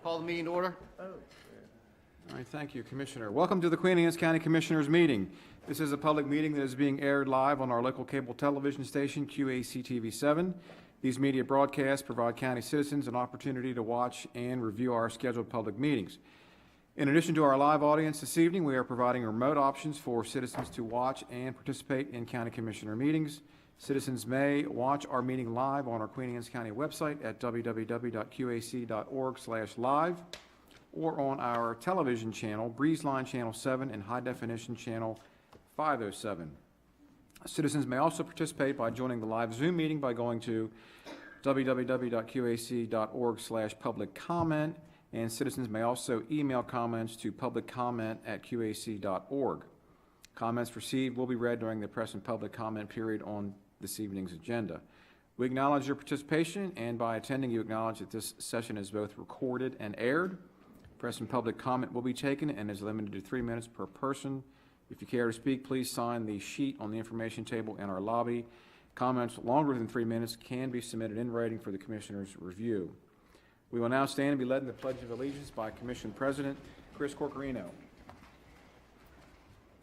Call the meeting to order. All right, thank you, Commissioner. Welcome to the Queenias County Commissioners Meeting. This is a public meeting that is being aired live on our local cable television station, QAC TV7. These media broadcasts provide county citizens an opportunity to watch and review our scheduled public meetings. In addition to our live audience this evening, we are providing remote options for citizens to watch and participate in county commissioner meetings. Citizens may watch our meeting live on our Queenias County website at www.qac.org/live or on our television channel, Breezeline Channel 7 and High Definition Channel 507. Citizens may also participate by joining the live Zoom meeting by going to www.qac.org/public comment, and citizens may also email comments to publiccomment@qac.org. Comments received will be read during the press and public comment period on this evening's agenda. We acknowledge your participation, and by attending, you acknowledge that this session is both recorded and aired. Press and public comment will be taken and is limited to 3 minutes per person. If you care to speak, please sign the sheet on the information table in our lobby. Comments longer than 3 minutes can be submitted in writing for the Commissioner's review. We will now stand and be led in the Pledge of Allegiance by Commission President Chris Corcorino.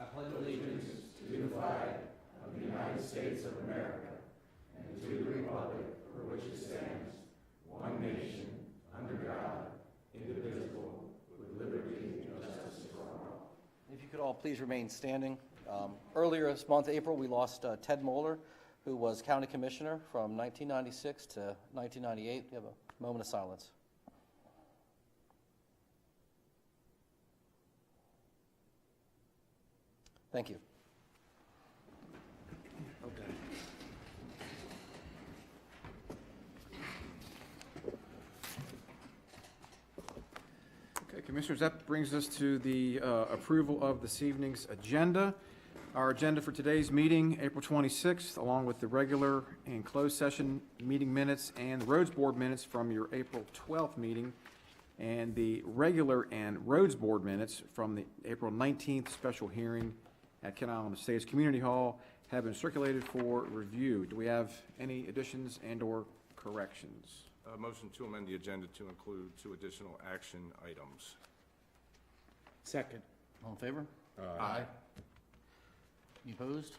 I pledge allegiance to the flag of the United States of America and to the republic for which it stands, one nation, under God, indivisible, with liberty and justice for all. If you could all please remain standing. Earlier this month, April, we lost Ted Moeller, who was county commissioner from 1996 to 1998. We have a moment of silence. Thank you. Okay. Okay, Commissioners, that brings us to the approval of this evening's agenda. Our agenda for today's meeting, April 26th, along with the regular and closed session meeting minutes and the Roads Board minutes from your April 12th meeting, and the regular and Roads Board minutes from the April 19th special hearing at Kenton Island Estates Community Hall have been circulated for review. Do we have any additions and/or corrections? Motion to amend the agenda to include 2 additional action items. Second. All in favor? Aye. Any opposed?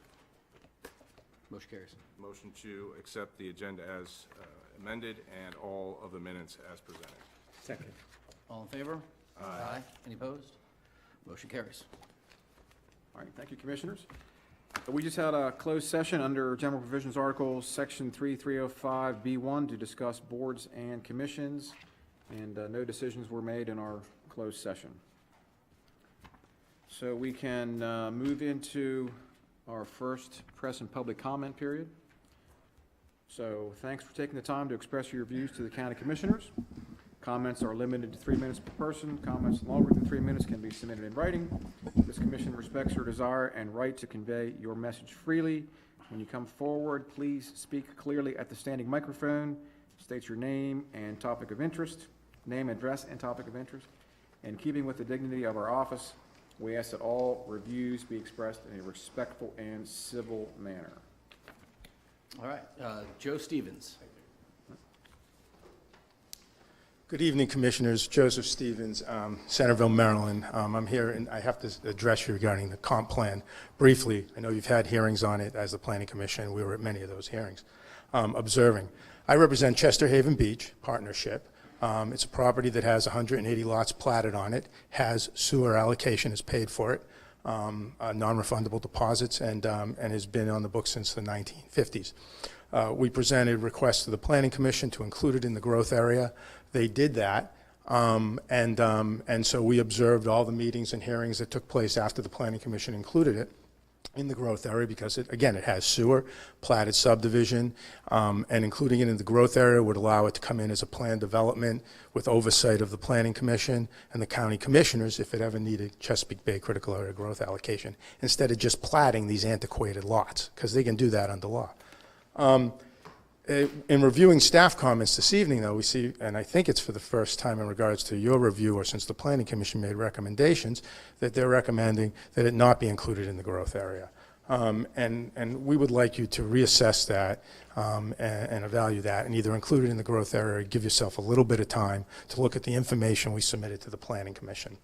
Motion carries. Motion to accept the agenda as amended and all of the minutes as presented. Second. All in favor? Aye. Any opposed? Motion carries. All right, thank you, Commissioners. We just had a closed session under General Provisions Articles, Section 3305B1, to discuss boards and commissions, and no decisions were made in our closed session. So we can move into our first press and public comment period. So thanks for taking the time to express your views to the County Commissioners. Comments are limited to 3 minutes per person. Comments longer than 3 minutes can be submitted in writing. This commission respects your desire and right to convey your message freely. When you come forward, please speak clearly at the standing microphone. State your name and topic of interest, name, address, and topic of interest. In keeping with the dignity of our office, we ask that all reviews be expressed in a respectful and civil manner. All right, Joe Stevens. Good evening, Commissioners. Joseph Stevens, Centerville, Maryland. I'm here, and I have to address you regarding the comp plan briefly. I know you've had hearings on it as the Planning Commission. We were at many of those hearings observing. I represent Chester Haven Beach Partnership. It's a property that has 180 lots platted on it, has sewer allocation, is paid for it, non-refundable deposits, and has been on the books since the 1950s. We presented requests to the Planning Commission to include it in the growth area. They did that, and so we observed all the meetings and hearings that took place after the Planning Commission included it in the growth area because, it has sewer, platted subdivision, and including it in the growth area would allow it to come in as a planned development with oversight of the Planning Commission and the County Commissioners if it ever needed Chesapeake Bay Critical Area Growth Allocation, instead of just platting these antiquated lots, because they can do that under law. In reviewing staff comments this evening, though, we see, and I think it's for the first time in regards to your review or since the Planning Commission made recommendations, that they're recommending that it not be included in the growth area. And we would like you to reassess that and evaluate that, and either include it in the growth area or give yourself a little bit of time to look at the information we submitted to the Planning Commission.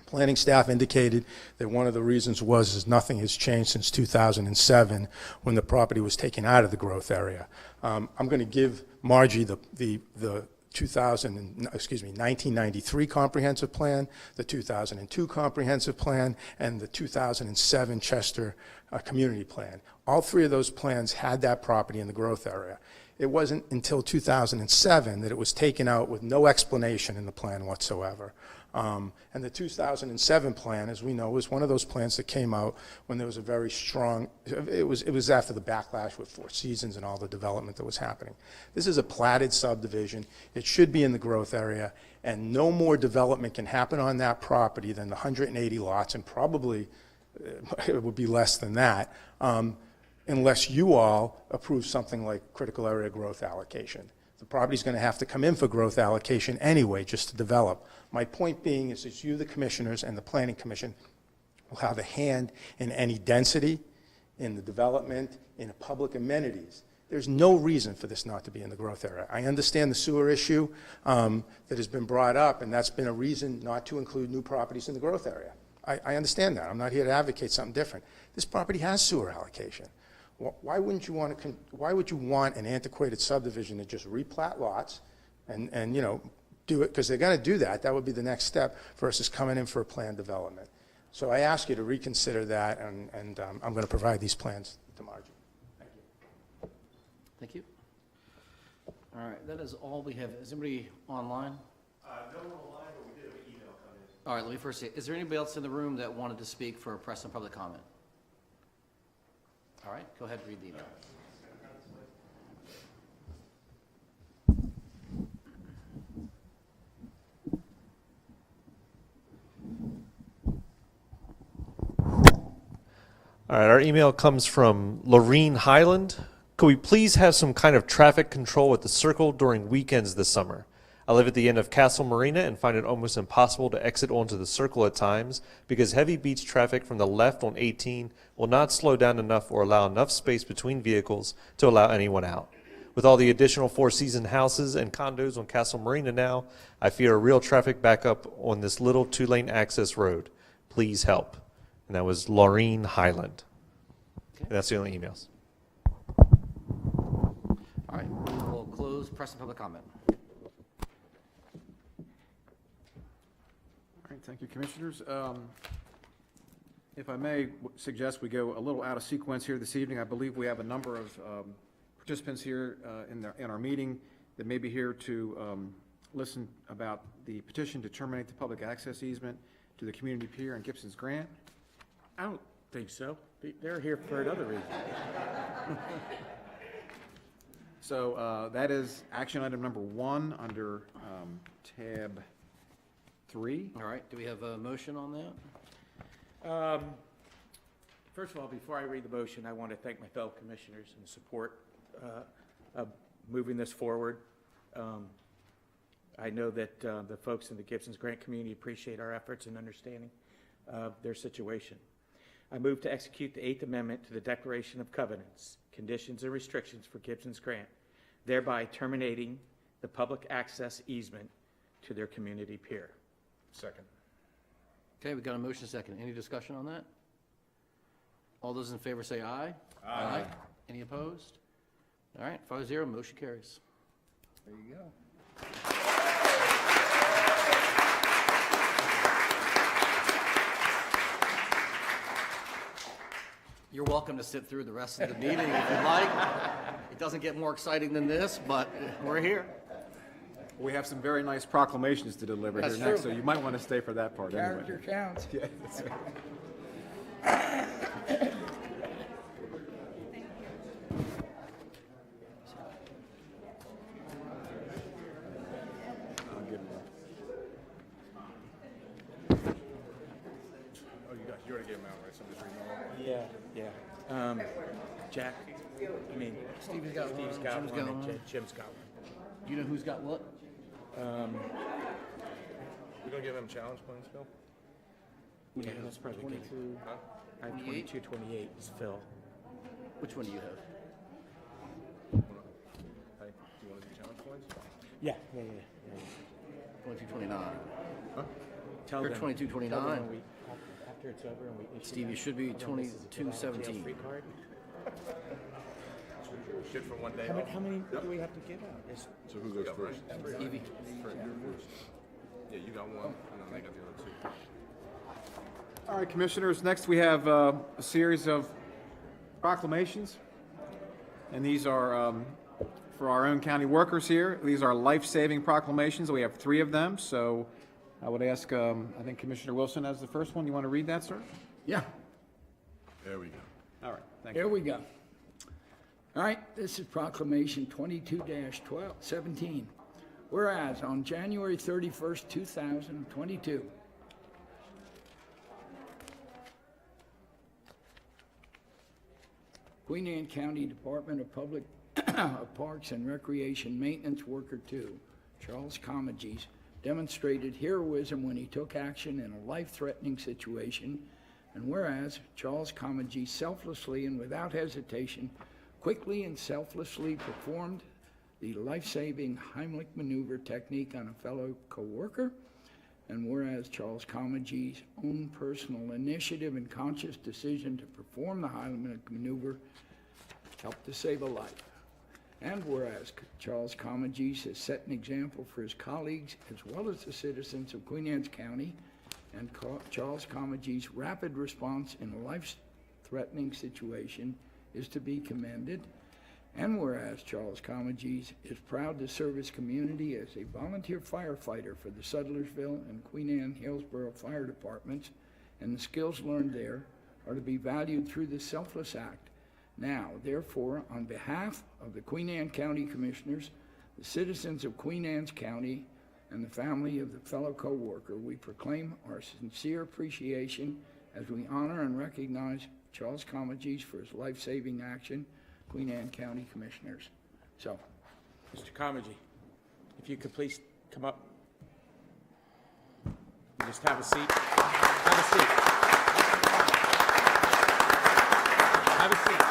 Planning staff indicated that one of the reasons was nothing has changed since 2007 when the property was taken out of the growth area. I'm going to give Margie the 1993 comprehensive plan, the 2002 comprehensive plan, and the 2007 Chester community plan. All three of those plans had that property in the growth area. It wasn't until 2007 that it was taken out with no explanation in the plan whatsoever. And the 2007 plan, as we know, was one of those plans that came out when there was a very strong, it was after the backlash with Four Seasons and all the development that was happening. This is a platted subdivision. It should be in the growth area, and no more development can happen on that property than the 180 lots, and probably it would be less than that, unless you all approve something like critical area growth allocation. The property's going to have to come in for growth allocation anyway, just to develop. My point being is that you, the commissioners, and the Planning Commission will have a hand in any density, in the development, in the public amenities. There's no reason for this not to be in the growth area. I understand the sewer issue that has been brought up, and that's been a reason not to include new properties in the growth area. I understand that. I'm not here to advocate something different. This property has sewer allocation. Why would you want an antiquated subdivision to just replat lots and you know, do it, because they're going to do that. That would be the next step versus coming in for a planned development. So I ask you to reconsider that, and I'm going to provide these plans to Margie. Thank you. Thank you. All right, that is all we have. Is anybody online? No one online, but we did have an email come in. All right, let me first say, is there anybody else in the room that wanted to speak for press and public comment? All right, go ahead and read the email. All right, our email comes from Lorene Highland. Could we please have some kind of traffic control at the circle during weekends this summer? I live at the end of Castle Marina and find it almost impossible to exit onto the circle at times because heavy beach traffic from the left on 18 will not slow down enough or allow enough space between vehicles to allow anyone out. With all the additional Four Seasons houses and condos on Castle Marina now, I fear a real traffic backup on this little 2-lane access road. Please help. And that was Laureen Highland. Okay. And that's the only emails. All right, we'll close press and public comment. All right, thank you, Commissioners. If I may suggest we go a little out of sequence here this evening. I believe we have a number of participants here in our meeting that may be here to listen about the petition to terminate the public access easement to the community pier and Gibson's Grant. I don't think so. They're here for another reason. So that is action item number 1 under tab 3. All right, do we have a motion on that? First of all, before I read the motion, I want to thank my fellow commissioners in support of moving this forward. I know that the folks in the Gibson's Grant community appreciate our efforts in understanding their situation. I move to execute the 8th Amendment to the Declaration of Covenants, Conditions and Restrictions for Gibson's Grant, thereby terminating the public access easement to their community pier. Second. Okay, we got a motion second. Any discussion on that? All those in favor say aye. Aye. Any opposed? All right, 5-0, motion carries. There you go. You're welcome to sit through the rest of the meeting if you'd like. It doesn't get more exciting than this, but we're here. We have some very nice proclamations to deliver That's here next, true. so you might want to stay for that part anyway. Character counts. Yeah, that's right. I'll give it Oh, you already gave them out, right? So I'm just reading them all. Yeah. Jack, I mean, Steve's got one, Steve's got Jim's one, got and one. Jim's got one. Do you know who's got what? We gonna give them challenge plans, Phil? Yeah, that's probably good. 22, I have 22, 28 is Phil. which one do you have? Hey, do you want to do challenge points? Yeah. 22, 29. Tell You're them. 22, Tell them 29. when after it's over and we issue Steve, you that, should be tell them this is a 22, get out of jail 17. free card. Good for one day How off. many do we have to give out? It's- So who goes first? Stevie? Yeah, you got one, and then I got the other two. All right, Commissioners, next we have a series of proclamations. And these are for our own county workers here. These are life-saving proclamations. We have 3 of them, so I would ask, I think Commissioner Wilson has the first one. You want to read that, sir? Yeah, There we go. All right, thank you. here we go. All right, this is Proclamation 22-17. Whereas on January 31st, 2022, Queen Anne County Department of Public Parks and Recreation Maintenance Worker 2, Charles Comegys, demonstrated heroism when he took action in a life-threatening situation. And whereas Charles Comegys selflessly and without hesitation quickly and selflessly performed the life-saving Heimlich maneuver technique on a fellow co-worker, and whereas Charles Comegys' own personal initiative and conscious decision to perform the Heimlich maneuver helped to save a life. And whereas Charles Comegys has set an example for his colleagues as well as the citizens of Queen Anne's County, and Charles Comegys' rapid response in a life-threatening situation is to be commended. And whereas Charles Comegys is proud to serve his community as a volunteer firefighter for the Sudlersville and Queen Anne Hillsborough Fire Departments, and the skills learned there are to be valued through this selfless act. Now, therefore, on behalf of the Queen Anne County Commissioners, the citizens of Queen Anne's County, and the family of the fellow co-worker, we proclaim our sincere appreciation as we honor and recognize Charles Comegys for his life-saving action, Queen Anne County Commissioners. So, Mr. Comegys, if you could please come up. You just have a seat. Have a seat. Have a seat.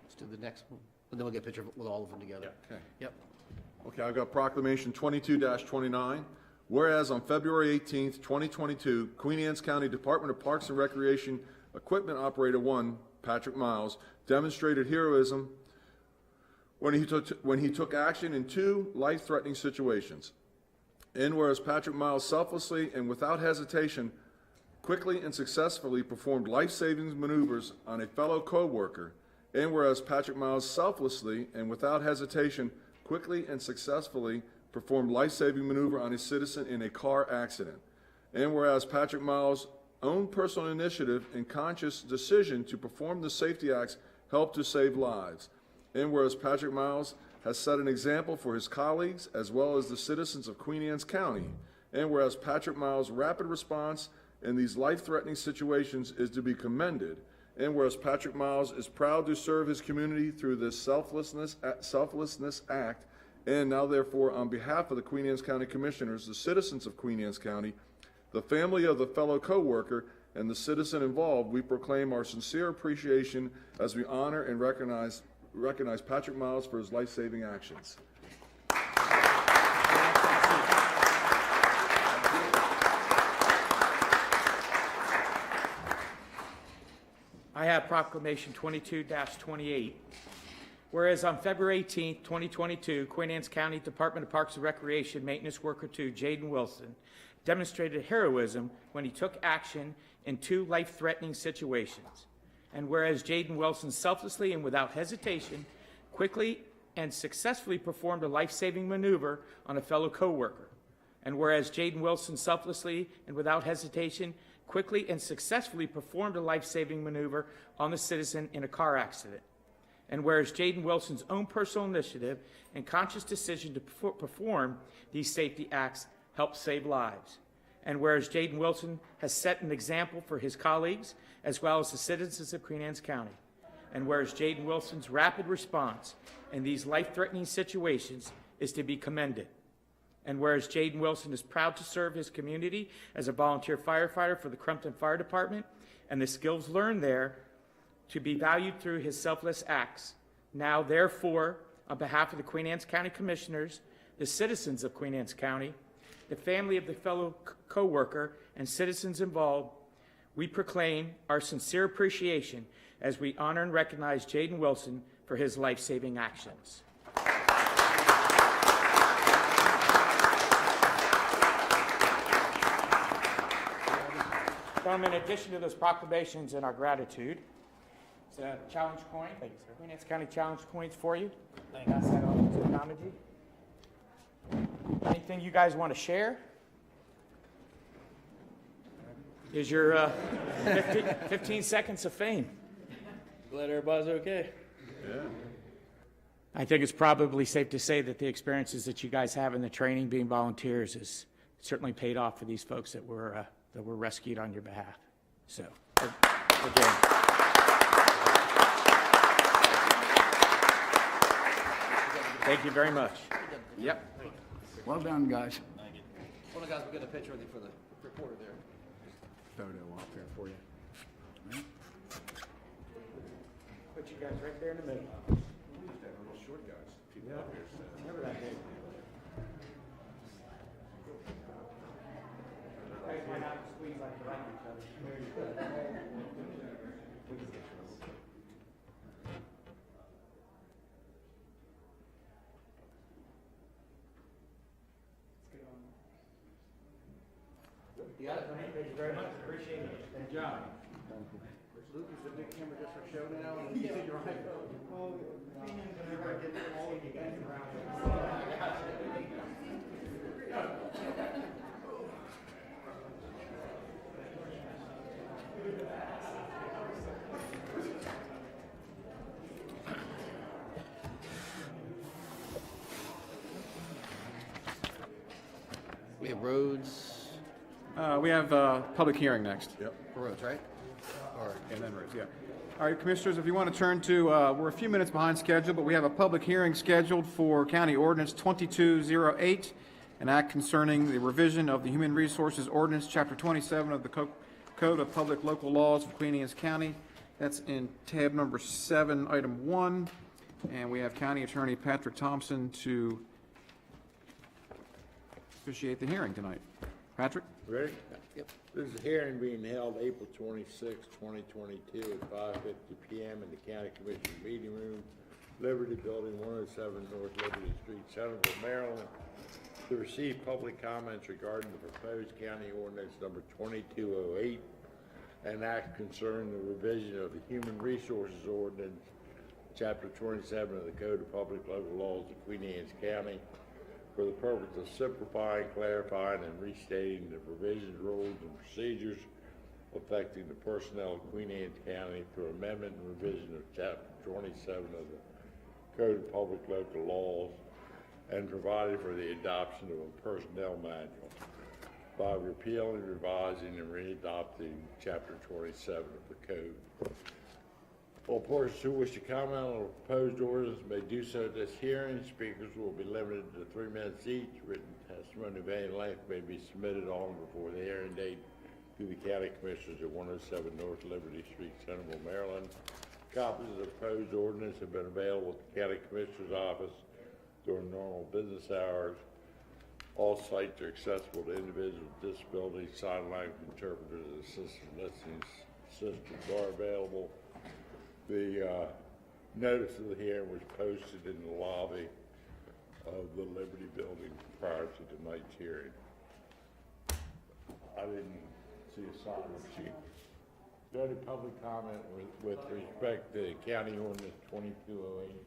Let's do the next one, and then we'll get a picture with all of them together. Okay. Yep. Okay, I've got Proclamation 22-29. Whereas on February 18th, 2022, Queen Anne's County Department of Parks and Recreation Equipment Operator 1, Patrick Miles, demonstrated heroism when he took action in 2 life-threatening situations. And whereas Patrick Miles selflessly and without hesitation quickly and successfully performed life-saving maneuvers on a fellow co-worker, and whereas Patrick Miles selflessly and without hesitation quickly and successfully performed life-saving maneuver on a citizen in a car accident. And whereas Patrick Miles' own personal initiative and conscious decision to perform the safety acts helped to save lives. And whereas Patrick Miles has set an example for his colleagues as well as the citizens of Queen Anne's County. And whereas Patrick Miles' rapid response in these life-threatening situations is to be commended. And whereas Patrick Miles is proud to serve his community through this selflessness act. And now, therefore, on behalf of the Queen Anne's County Commissioners, the citizens of Queen Anne's County, the family of the fellow co-worker, and the citizen involved, we proclaim our sincere appreciation as we honor and recognize Patrick Miles for his life-saving actions. I have Proclamation 22-28. Whereas on February 18th, 2022, Queen Anne's County Department of Parks and Recreation Maintenance Worker 2, Jaden Wilson, demonstrated heroism when he took action in 2 life-threatening situations. And whereas Jaden Wilson selflessly and without hesitation quickly and successfully performed a life-saving maneuver on a fellow co-worker. And whereas Jaden Wilson selflessly and without hesitation quickly and successfully performed a life-saving maneuver on the citizen in a car accident. And whereas Jaden Wilson's own personal initiative and conscious decision to perform these safety acts helped save lives. And whereas Jaden Wilson has set an example for his colleagues as well as the citizens of Queen Anne's County. And whereas Jaden Wilson's rapid response in these life-threatening situations is to be commended. And whereas Jaden Wilson is proud to serve his community as a volunteer firefighter for the Crumpton Fire Department, and the skills learned there to be valued through his selfless acts. Now, therefore, on behalf of the Queen Anne's County Commissioners, the citizens of Queen Anne's County, the family of the fellow co-worker, and citizens involved, we proclaim our sincere appreciation as we honor and recognize Jaden Wilson for his life-saving actions. In addition to those proclamations and our gratitude, it's a challenge coin. Thank you, sir. Queen Anne's County challenge coins for you. Pass that on to Namaji. Anything you guys want to share? Is your 15 seconds of fame. Glad everybody's okay. Yeah. I think it's probably safe to say that the experiences that you guys have in the training, being volunteers, has certainly paid off for these folks that were rescued on your behalf. So, again. Thank you very much. Yep. Well done, guys. Hold on, guys, we'll get a picture of you for the reporter there. Photo up there for you. Put you guys right there in the middle. Remember that day. You guys might have to squeeze like right each other. You got it? Thank you very much. Appreciate it. Good job. Luke, is the big camera just for show now? And you your We have roads, We have public hearing next. Yep. for roads, right? Or, And then roads, yeah. All right, Commissioners, if you want to turn to, we're a few minutes behind schedule, but we have a public hearing scheduled for County Ordinance 2208, an act concerning the revision of the Human Resources Ordinance, Chapter 27 of the Code of Public Local Laws of Queenias County. That's in tab number 7, item 1. And we have County Attorney Patrick Thompson to officiate the hearing tonight. Patrick? Ready? Yep. This is a hearing being held April 26, 2022 at 5:50 PM in the County Commissioner Meeting Room, Liberty Building, 107 North Liberty Street, Centerville, Maryland, to receive public comments regarding the proposed county ordinance number 2208, an act concerning the revision of the Human Resources Ordinance, Chapter 27 of the Code of Public Local Laws of Queenias County, for the purpose of simplifying, clarifying, and restating the provisions, rules, and procedures affecting the personnel of Queen Anne's County through amendment and revision of Chapter 27 of the Code of Public Local Laws, and providing for the adoption of a personnel manual by repealing, revising, and readopting Chapter 27 of the Code. All persons who wish to comment on the proposed ordinance may do so at this hearing. Speakers will be limited to 3 minutes each. Written testimony of any length may be submitted on before the hearing date to the County Commissioners at 107 North Liberty Street, Centerville, Maryland. Copies of the proposed ordinance have been available at the County Commissioner's office during normal business hours. All sites are accessible to individuals with disabilities. Sign language interpreters and assistant listening systems are available. The notice of the hearing was posted in the lobby of the Liberty Building prior to tonight's hearing. I didn't see a sign-up sheet. Is there any public comment with respect to County Ordinance 2208?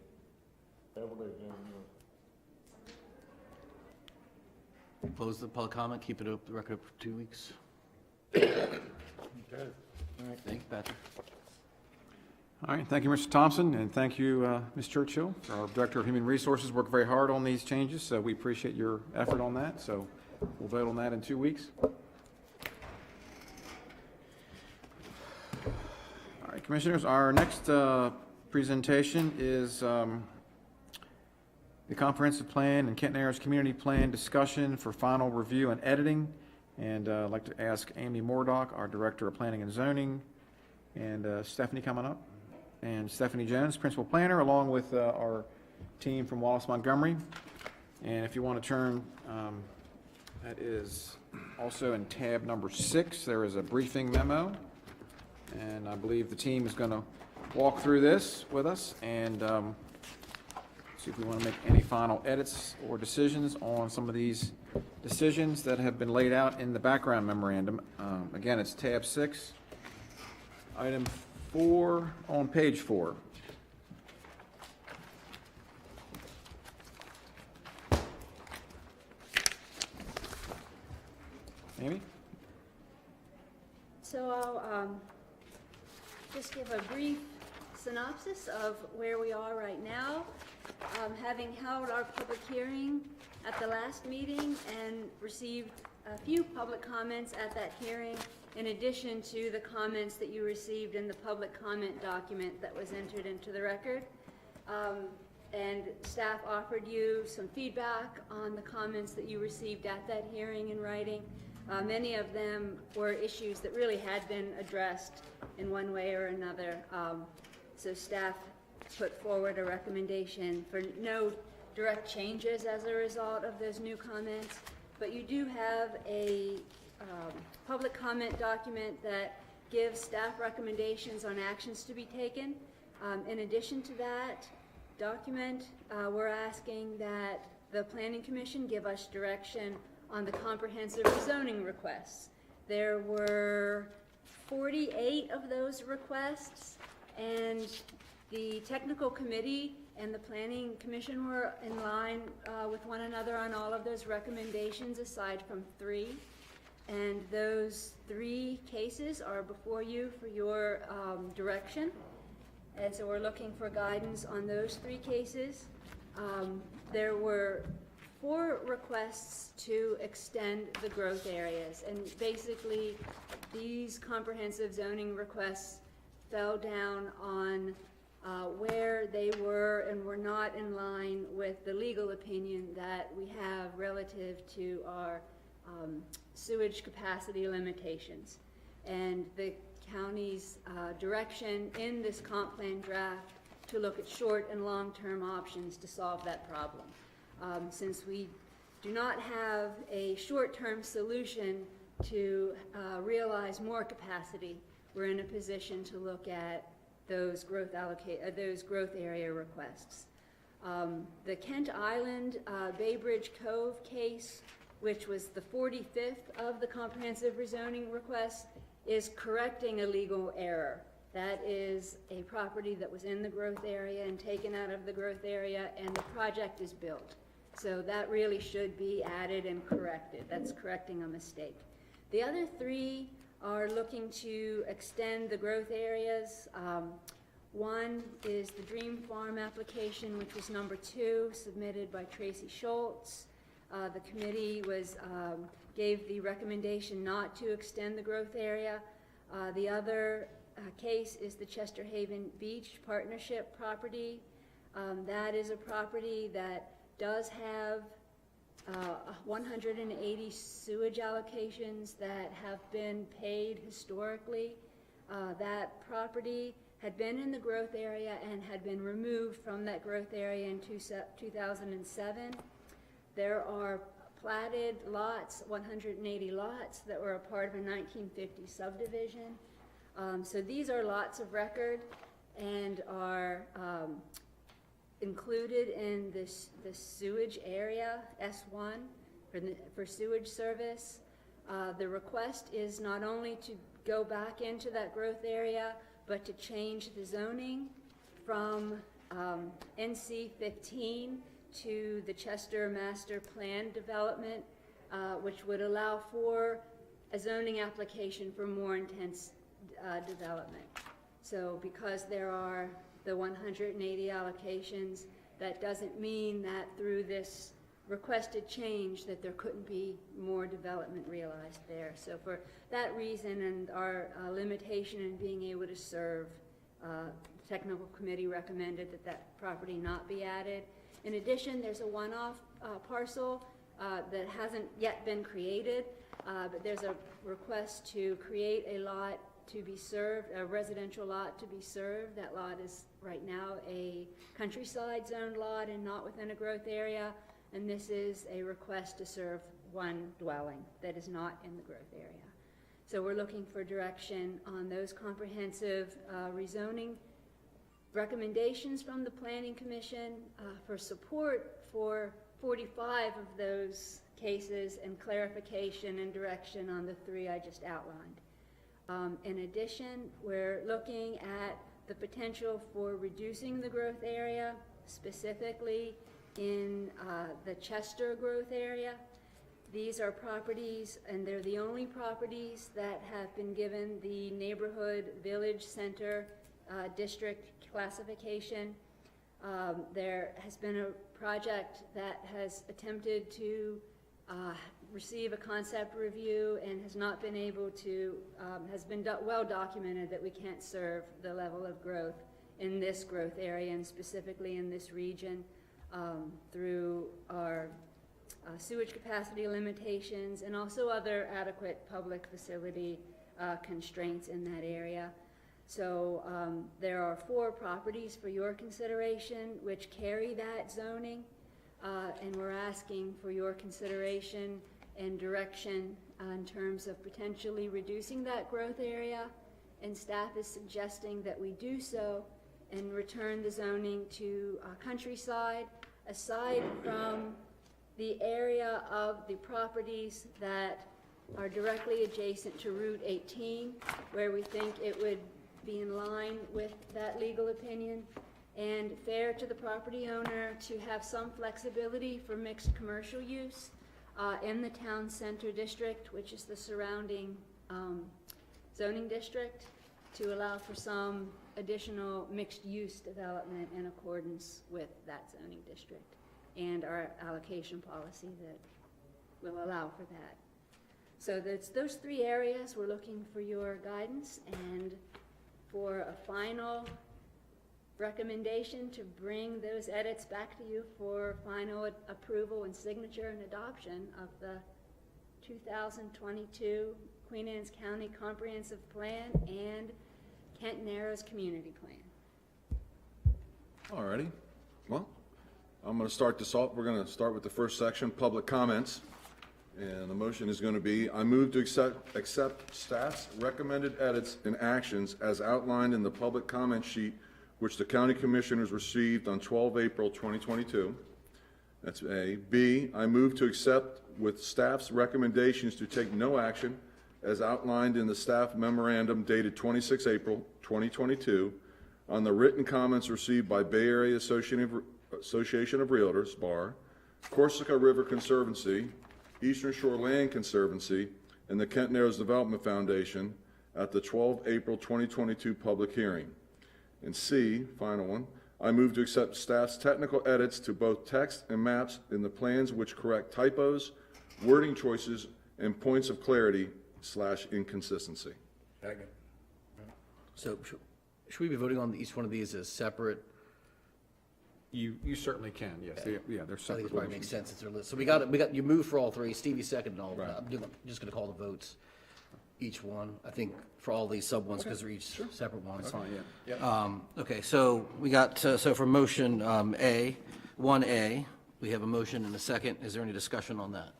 Evelyn, close the public comment, keep it up, the record up for 2 weeks. okay. All right, thank you, Patrick. All right, thank you, Mr. Thompson, and thank you, Ms. Churchill. Our Director of Human Resources worked very hard on these changes, so we appreciate your effort on that. So we'll vote on that in 2 weeks. All right, Commissioners, our next presentation is the the comprehensive plan and Kenton Area's community plan discussion for final review and editing. And I'd like to ask Amy Mordock, our Director of Planning and Zoning, and Stephanie coming up, and Stephanie Jones, Principal Planner, along with our team from Wallace Montgomery. And if you want to turn, that is also in tab number 6, there is a briefing memo. And I believe the team is going to walk through this with us and see if we want to make any final edits or decisions on some of these decisions that have been laid out in the background memorandum. Again, it's tab 6, item 4 on page 4. Amy? So I'll just give a brief synopsis of where we are right now. Having held our public hearing at the last meeting and received a few public comments at that hearing, in addition to the comments that you received in the public comment document that was entered into the record. And staff offered you some feedback on the comments that you received at that hearing in writing. Many of them were issues that really had been addressed in one way or another. So staff put forward a recommendation for no direct changes as a result of those new comments, but you do have a public comment document that gives staff recommendations on actions to be taken. In addition to that document, we're asking that the Planning Commission give us direction on the comprehensive rezoning requests. There were 48 of those requests, and the technical committee and the Planning Commission were in line with one another on all of those recommendations aside from 3. And those 3 cases are before you for your direction. And so we're looking for guidance on those 3 cases. There were 4 requests to extend the growth areas, and basically these comprehensive zoning requests fell down on where they were and were not in line with the legal opinion that we have relative to our sewage capacity limitations. And the county's direction in this comp plan draft to look at short and long-term options to solve that problem. Since we do not have a short-term solution to realize more capacity, we're in a position to look at those growth area requests. The Kent Island Bay Bridge Cove case, which was the 45th of the comprehensive rezoning request, is correcting a legal error. That is a property that was in the growth area and taken out of the growth area, and the project is built. So that really should be added and corrected. That's correcting a mistake. The other 3 are looking to extend the growth areas. One is the Dream Farm application, which was number 2, submitted by Tracy Schultz. The committee gave the recommendation not to extend the growth area. The other case is the Chester Haven Beach Partnership property. That is a property that does have 180 sewage allocations that have been paid historically. That property had been in the growth area and had been removed from that growth area in 2007. There are platted lots, 180 lots, that were a part of a 1950 subdivision. So these are lots of record and are included in this sewage area, S1, for sewage service. The request is not only to go back into that growth area, but to change the zoning from NC 15 to the Chester Master Plan Development, which would allow for a zoning application for more intense development. So because there are the 180 allocations, that doesn't mean that through this requested change that there couldn't be more development realized there. So for that reason and our limitation in being able to serve, the technical committee recommended that that property not be added. In addition, there's a one-off parcel that hasn't yet been created, but there's a request to create a lot to be served, a residential lot to be served. That lot is right now a countryside zoned lot and not within a growth area, and this is a request to serve one dwelling that is not in the growth area. So we're looking for direction on those comprehensive rezoning recommendations from the Planning Commission for support for 45 of those cases and clarification and direction on the 3 I just outlined. In addition, we're looking at the potential for reducing the growth area, specifically in the Chester growth area. These are properties, and they're the only properties that have been given the neighborhood village center district classification. There has been a project that has attempted to receive a concept review and has not been able to, has been well documented that we can't serve the level of growth in this growth area and specifically in this region through our sewage capacity limitations and also other adequate public facility constraints in that area. So there are 4 properties for your consideration which carry that zoning, and we're asking for your consideration and direction in terms of potentially reducing that growth area, and staff is suggesting that we do so and return the zoning to countryside, aside from the area of the properties that are directly adjacent to Route 18, where we think it would be in line with that legal opinion and fair to the property owner to have some flexibility for mixed commercial use in the town center district, which is the surrounding zoning district, to allow for some additional mixed use development in accordance with that zoning district and our allocation policy that will allow for that. So that's those 3 areas. We're looking for your guidance and for a final recommendation to bring those edits back to you for final approval and signature and adoption of the 2022 Queen Anne's County Comprehensive Plan and Kenton Narrows Community Plan. All righty. Well, I'm going to start this off. We're going to start with the first section, public comments. And the motion is going to be, I move to accept staff's recommended edits and actions as outlined in the public comment sheet which the county commissioners received on 12 April 2022. That's A. B, I move to accept with staff's recommendations to take no action as outlined in the staff memorandum dated 26 April 2022 on the written comments received by Bay Area Association of Realtors, BAR, Corsica River Conservancy, Eastern Shore Land Conservancy, and the Kenton Narrows Development Foundation at the 12 April 2022 public hearing. And C, final one, I move to accept staff's technical edits to both text and maps in the plans which correct typos, wording choices, and points of clarity / inconsistency. Second. So should we be voting on each one of these as separate? You certainly can, yes. Okay. Yeah, they're I think separate. it probably makes sense. It's their list. So we got, you moved for all 3, Stevie seconded all of Right. that. I'm just gonna call the votes, each one, I think, for all these sub ones, because they're each separate ones. That's fine, yeah. Okay, so we got, so for motion A, 1A, we have a motion and a second. Is there any discussion on that?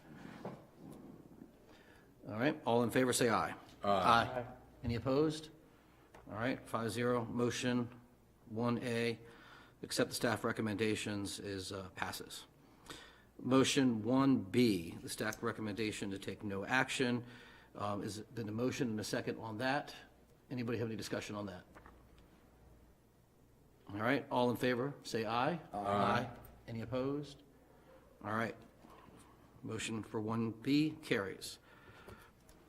All right, all in favor, say aye. Aye. Any opposed? All right, 5-0, motion 1A, accept the staff recommendations is, passes. Motion 1B, the staff recommendation to take no action. Is been a motion and a second on that. Anybody have any discussion on that? All right, all in favor, say aye. Aye. Any opposed? All right. Motion for 1B carries.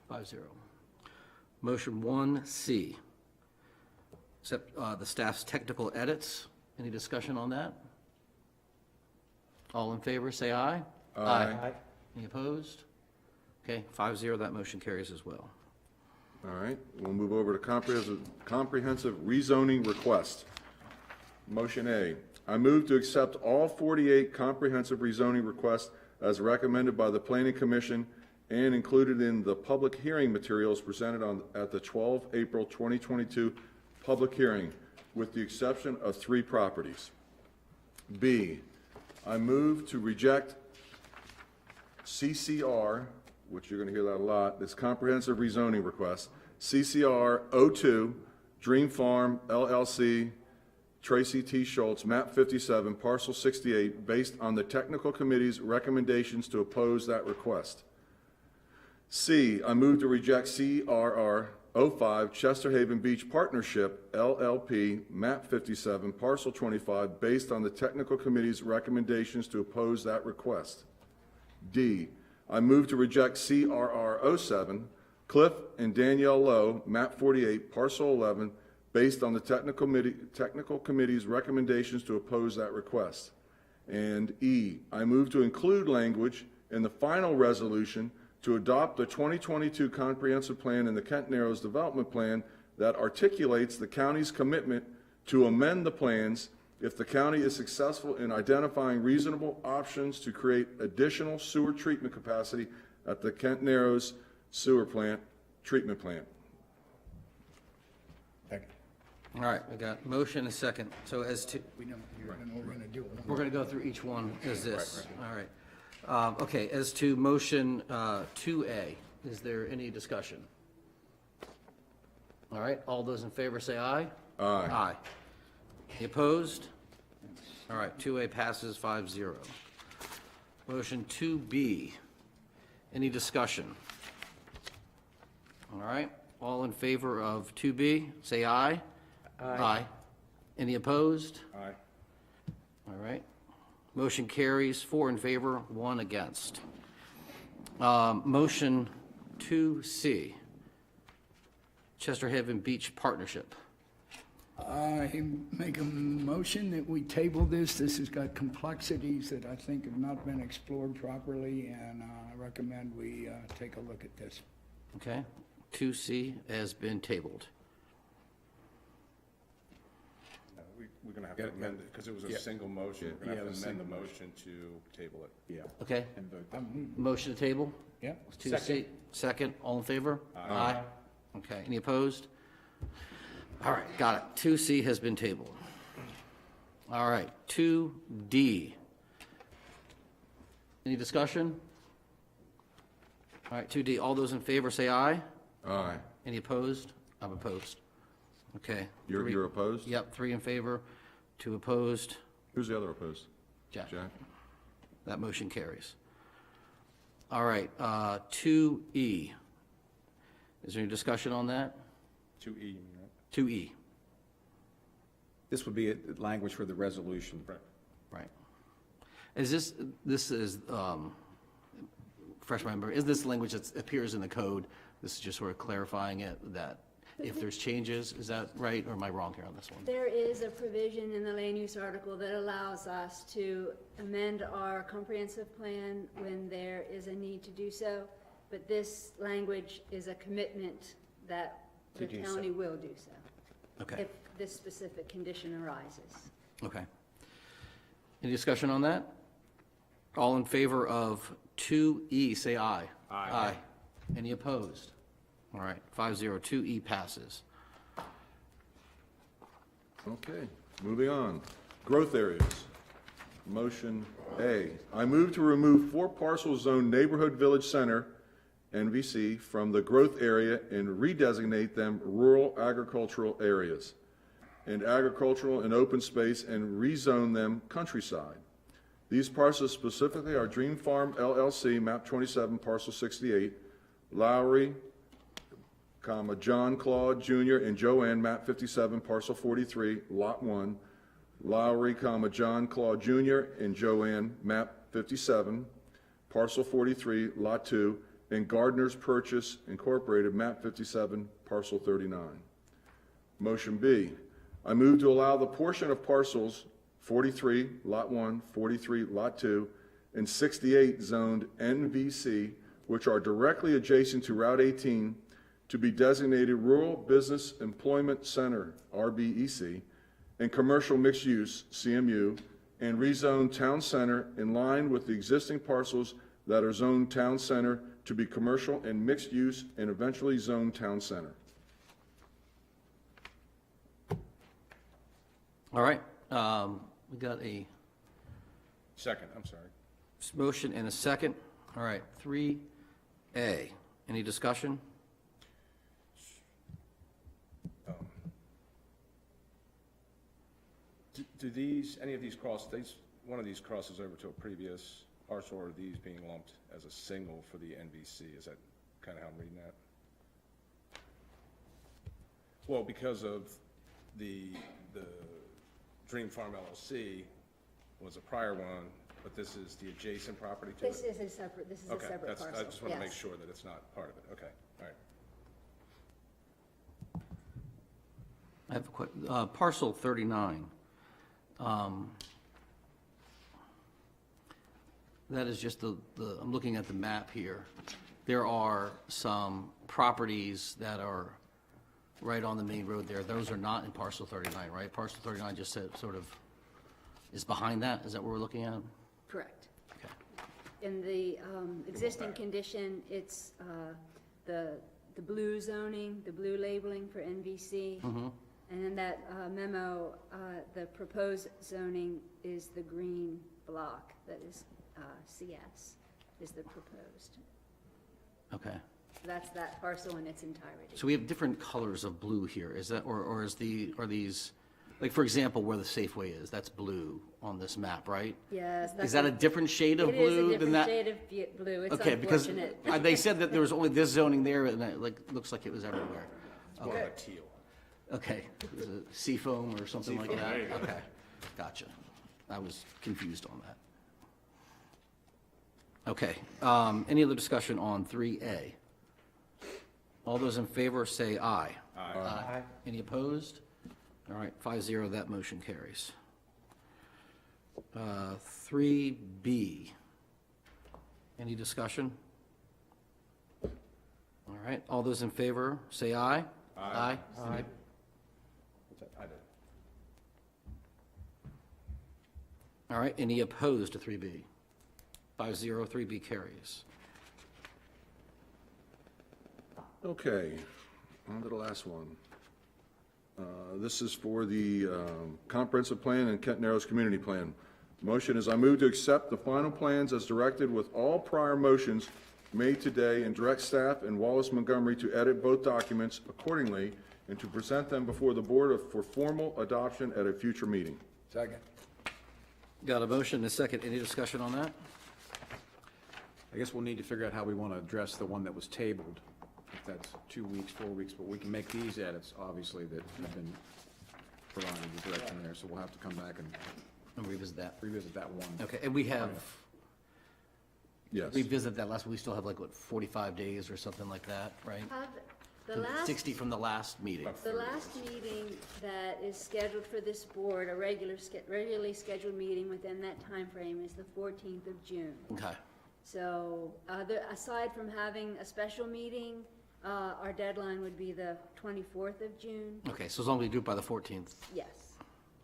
5-0. Motion 1C, accept the staff's technical edits. Any discussion on that? All in favor, say aye. Aye. Any opposed? Okay, 5-0, that motion carries as well. All right, we'll move over to comprehensive rezoning request. Motion A, I move to accept all 48 comprehensive rezoning requests as recommended by the Planning Commission and included in the public hearing materials presented at the 12 April 2022 public hearing, with the exception of 3 properties. B, I move to reject CCR, which you're going to hear that a lot, this comprehensive rezoning request, CCR 02, Dream Farm LLC, Tracy T. Schultz, map 57, parcel 68, based on the technical committee's recommendations to oppose that request. C, I move to reject CRR 05, Chester Haven Beach Partnership LLP, map 57, parcel 25, based on the technical committee's recommendations to oppose that request. D, I move to reject CRR 07, Cliff and Danielle Lowe, map 48, parcel 11, based on the technical committee's recommendations to oppose that request. And E, I move to include language in the final resolution to adopt the 2022 comprehensive plan and the Kenton Narrows development plan that articulates the county's commitment to amend the plans if the county is successful in identifying reasonable options to create additional sewer treatment capacity at the Kenton Narrows sewer treatment plant. All right, we got motion and a second. So as to, We don't, we're gonna do it. we're going to go through each one as this. All right. Okay, as to motion 2A, is there any discussion? All right, all those in favor say aye. Aye. Aye. Any opposed? All right, 2A passes 5-0. Motion 2B, any discussion? All right, all in favor of 2B, say aye. Aye. Any opposed? Aye. All right. Motion carries, 4 in favor, 1 against. Motion 2C, Chester Haven Beach Partnership. I make a motion that we table this. This has got complexities that I think have not been explored properly, and I recommend we take a look at this. Okay, 2C has been tabled. We're going to have to amend it, because it was a single motion. We're going to have to amend the motion to table it. Yeah. Okay, And vote. motion to table? Yeah. 2C, second, all in favor? Aye. Okay, any opposed? All right, got it. 2C has been tabled. All right, 2D. Any discussion? All right, 2D, all those in favor say aye. Aye. Any opposed? I'm opposed. Okay. You're opposed? Yep, 3 in favor, 2 opposed. Who's the other opposed? Jack. Jack? That motion carries. All right, 2E. Is there any discussion on that? 2E, 2E, This would be language for the resolution. right. Is this is, fresh my memory, is this language that appears in the code? This is just sort of clarifying it, that if there's changes, is that right, or am I wrong here on this one? There is a provision in the land use article that allows us to amend our comprehensive plan when there is a need to do so, but this language is a commitment that the To do county will do so, Okay, if this specific condition arises. okay. Any discussion on that? All in favor of 2E, say aye. Aye. Any opposed? All right, 5-0, 2E passes. Okay, moving on. Growth areas. Motion A. I move to remove 4 parcels zoned Neighborhood Village Center, NVC, from the growth area and redesignate them rural agricultural areas and agricultural and open space and rezone them countryside. These parcels specifically are Dream Farm LLC, map 27, parcel 68, Lowry, John Claude Jr. and Joanne, map 57, parcel 43, lot 1, Lowry, John Claude Jr. and Joanne, map 57, parcel 43, lot 2, and Gardner's Purchase Incorporated, map 57, parcel 39. Motion B, I move to allow the portion of parcels 43, lot 1, 43, lot 2, and 68 zoned NVC, which are directly adjacent to Route 18, to be designated Rural Business Employment Center, RBEC, and commercial mixed use, CMU, and rezone town center in line with the existing parcels that are zoned town center to be commercial and mixed use and eventually zoned town center. All right, we got a Second, I'm sorry. motion and a second. All right, 3A. Any discussion? Do these, any of these one of these crosses over to a previous parcel, or are these being lumped as a single for the NVC? Is that kind of how I'm reading that? Well, because of the Dream Farm LLC was a prior one, but this is the adjacent property to it? This is a separate parcel. I just want to make yes. sure that it's not part of it. Okay, all right. I have a question. Parcel 39. That is just I'm looking at the map here. There are some properties that are right on the main road there. Those are not in parcel 39, right? Parcel 39 just sort of is behind that? Is that what we're looking at? Correct. Okay. In the existing condition, it's the blue zoning, the blue labeling for NVC. Mm-hmm. And in that memo, the proposed zoning is the green block, that is CS, is the proposed. Okay. That's that parcel in its entirety. So we have different colors of blue here. Is that, or are these, like, for example, where the Safeway is, that's blue on this map, right? Yes. Is that a different shade of blue than that? It is a different shade of blue. It's Okay, because unfortunate. they said that there was only this zoning there, and it looks like it was everywhere. It's more like teal. Okay, is it seafoam or something like that? There you go. Okay, gotcha. I was confused on that. Okay, any other discussion on 3A? All those in favor say aye. Aye. Any opposed? All right, 5-0, that motion carries. 3B. Any discussion? All right, all those in favor say aye. Aye. What's that? I did. All right, any opposed to 3B? 5-0, 3B carries. Okay, on to the last one. This is for the comprehensive plan and Kenton Narrows Community Plan. Motion is I move to accept the final plans as directed with all prior motions made today and direct staff and Wallace Montgomery to edit both documents accordingly and to present them before the board for formal adoption at a future meeting. Second. Got a motion and a second. Any discussion on that? I guess we'll need to figure out how we want to address the one that was tabled. If that's 2 weeks, 4 weeks, but we can make these edits, obviously, that have been provided the direction there, so we'll have to come back and And revisit that. revisit that one. Okay, and we have Yes. revisited that last, we still have like, what, 45 days or something like that, right? The last 60 from the last meeting. The last meeting that is scheduled for this board, a regularly scheduled meeting within that time frame, is the 14th of June. Okay, So, aside from having a special meeting, our deadline would be the 24th of June. okay, so as long as we do it by the 14th. Yes,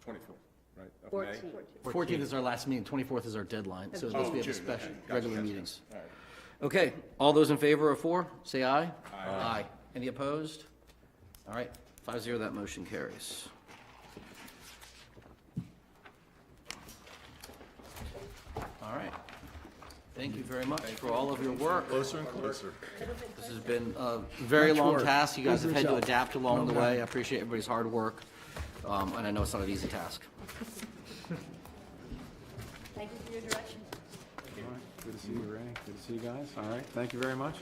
24th, right? Of 14th. May? 14th is our last meeting, 24th is our deadline, so at least we have a June, special, okay. Gotcha, regular gotcha. meetings. All right. Okay, all those in favor of 4, say aye. Aye. Any opposed? All right, 5-0, that motion carries. All right. Thank you very much for all of your work. Closer and closer. This has been a very long work. task. You guys have had to Yourself. adapt along the way. I appreciate everybody's hard work, and I know it's not an easy task. Thank you for your direction. All right, good to see you, Ray. Good to see you guys. All right, thank you very much.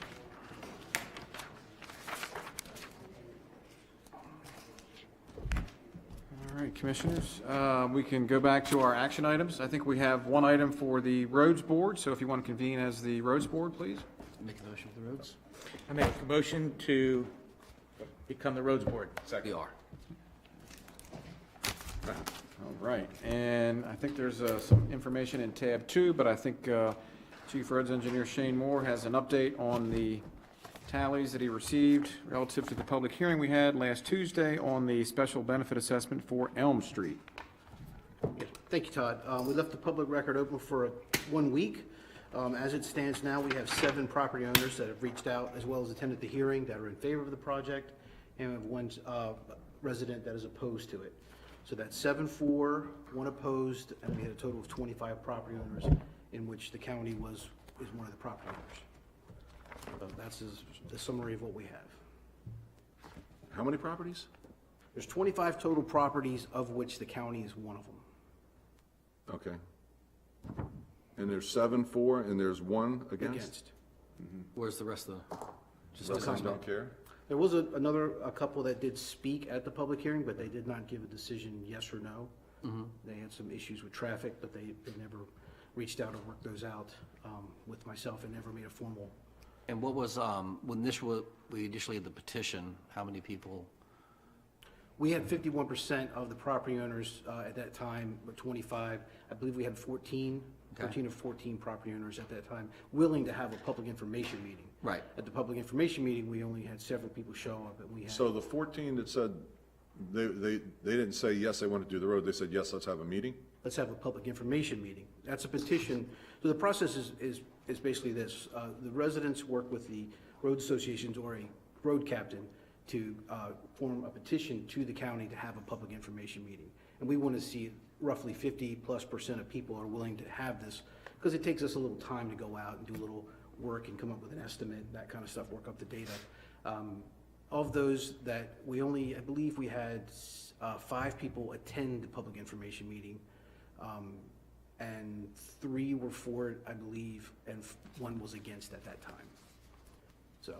All right, Commissioners, we can go back to our action items. I think we have one item for the Roads Board, so if you want to convene as the Roads Board, please. Make a motion for the roads? I make a motion to become the roads board. We are. All right, and I think there's some information in tab 2, but I think Chief Roads Engineer Shane Moore has an update on the tallies that he received relative to the public hearing we had last Tuesday on the special benefit assessment for Elm Street. Thank you, Todd. We left the public record open for 1 week. As it stands now, we have 7 property owners that have reached out as well as attended the hearing that are in favor of the project, and we have 1 resident that is opposed to it. So that's 7 for, 1 opposed, and we had a total of 25 property owners, in which the county is one of the property owners. So that's the summary of what we have. How many properties? There's 25 total properties, of which the county is one of them. Okay. And there's 7 for, and there's 1 against? Where's the rest of the? Residents don't care? There was a couple that did speak at the public hearing, but they did not give a decision yes or no. They had some issues with traffic, but they never reached out or worked those out with myself and never made a formal. And what was, when we initially had the petition, how many people? We had 51% of the property owners at that time, but 25. I believe we had 13 or 14 property owners at that time willing to have a public information meeting. Right. At the public information meeting, we only had several people show up, and we had. So the 14 that said, they didn't say, yes, they want to do the road, they said, yes, let's have a meeting? Let's have a public information meeting. That's a petition. So the process is basically this. The residents work with the road associations or a road captain to form a petition to the county to have a public information meeting. And we want to see roughly 50+% of people are willing to have this, because it takes us a little time to go out and do a little work and come up with an estimate, that kind of stuff, work up the data. Of those that I believe we had 5 people attend the public information meeting, and 3 were for it, I believe, and 1 was against at that time. So,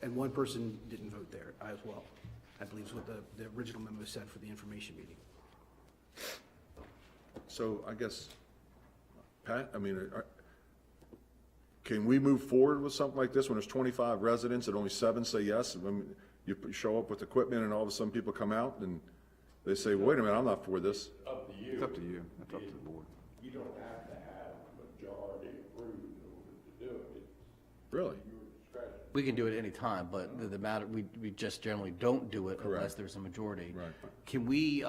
and 1 person didn't vote there as well, I believe is what the original memo said for the information meeting. So I guess, Pat, I mean, can we move forward with something like this when there's 25 residents and only 7 say yes? When you show up with equipment and all of a sudden people come out and they say, wait a minute, I'm not for this. Up to you. It's up to you. That's up to the board. You don't have to have majority approved in order to do it. It's Really? your discretion. We can do it any time, but the matter, we just generally don't do it unless there's a majority. Right. Can we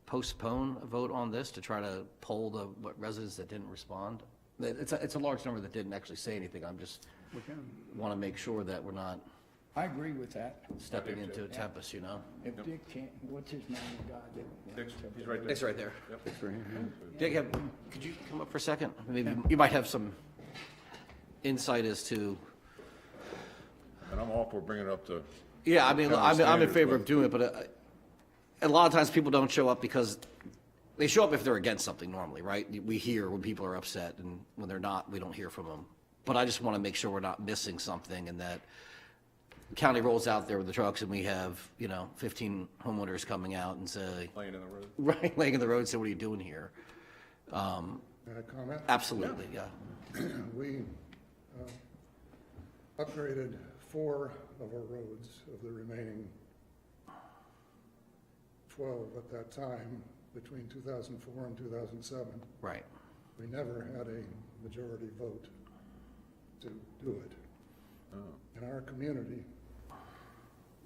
postpone a vote on this to try to poll the residents that didn't respond? It's a large number that didn't actually say anything. I'm just want to make sure that we're not I agree with that. stepping into a tempest, you know? If Dick can't, what's his name, the guy that? He's right there. It's right there. It's for him. Dick, could you come up for a second? Maybe you might have some insight as to. And I'm all for bringing it up to. Yeah, I mean, County I'm in standards, favor but- of doing it, but a lot of times people don't show up because they show up if they're against something normally, right? We hear when people are upset, and when they're not, we don't hear from them. But I just want to make sure we're not missing something, and that county rolls out there with the trucks and we have, 15 homeowners coming out and say, Laying in the road. right, laying in the road and say, what are you doing here? May I comment? Absolutely, yeah. We upgraded 4 of our roads of the remaining 12 at that time between 2004 and 2007. Right. We never had a majority vote to do it. In our community,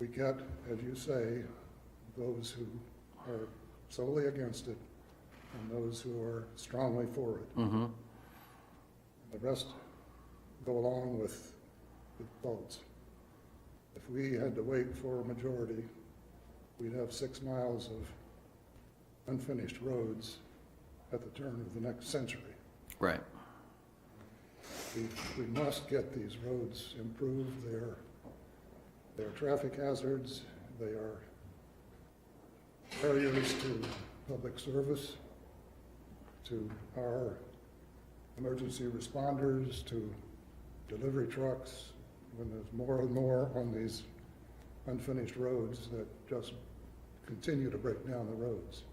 we get, as you say, those who are solely against it and those who are strongly for it. Mm-hmm. The rest go along with votes. If we had to wait for a majority, we'd have 6 miles of unfinished roads at the turn of the next century. Right. We must get these roads improved. They're traffic hazards. They are barriers to public service, to our emergency responders, to delivery trucks, when there's more and more on these unfinished roads that just continue to break down the roads.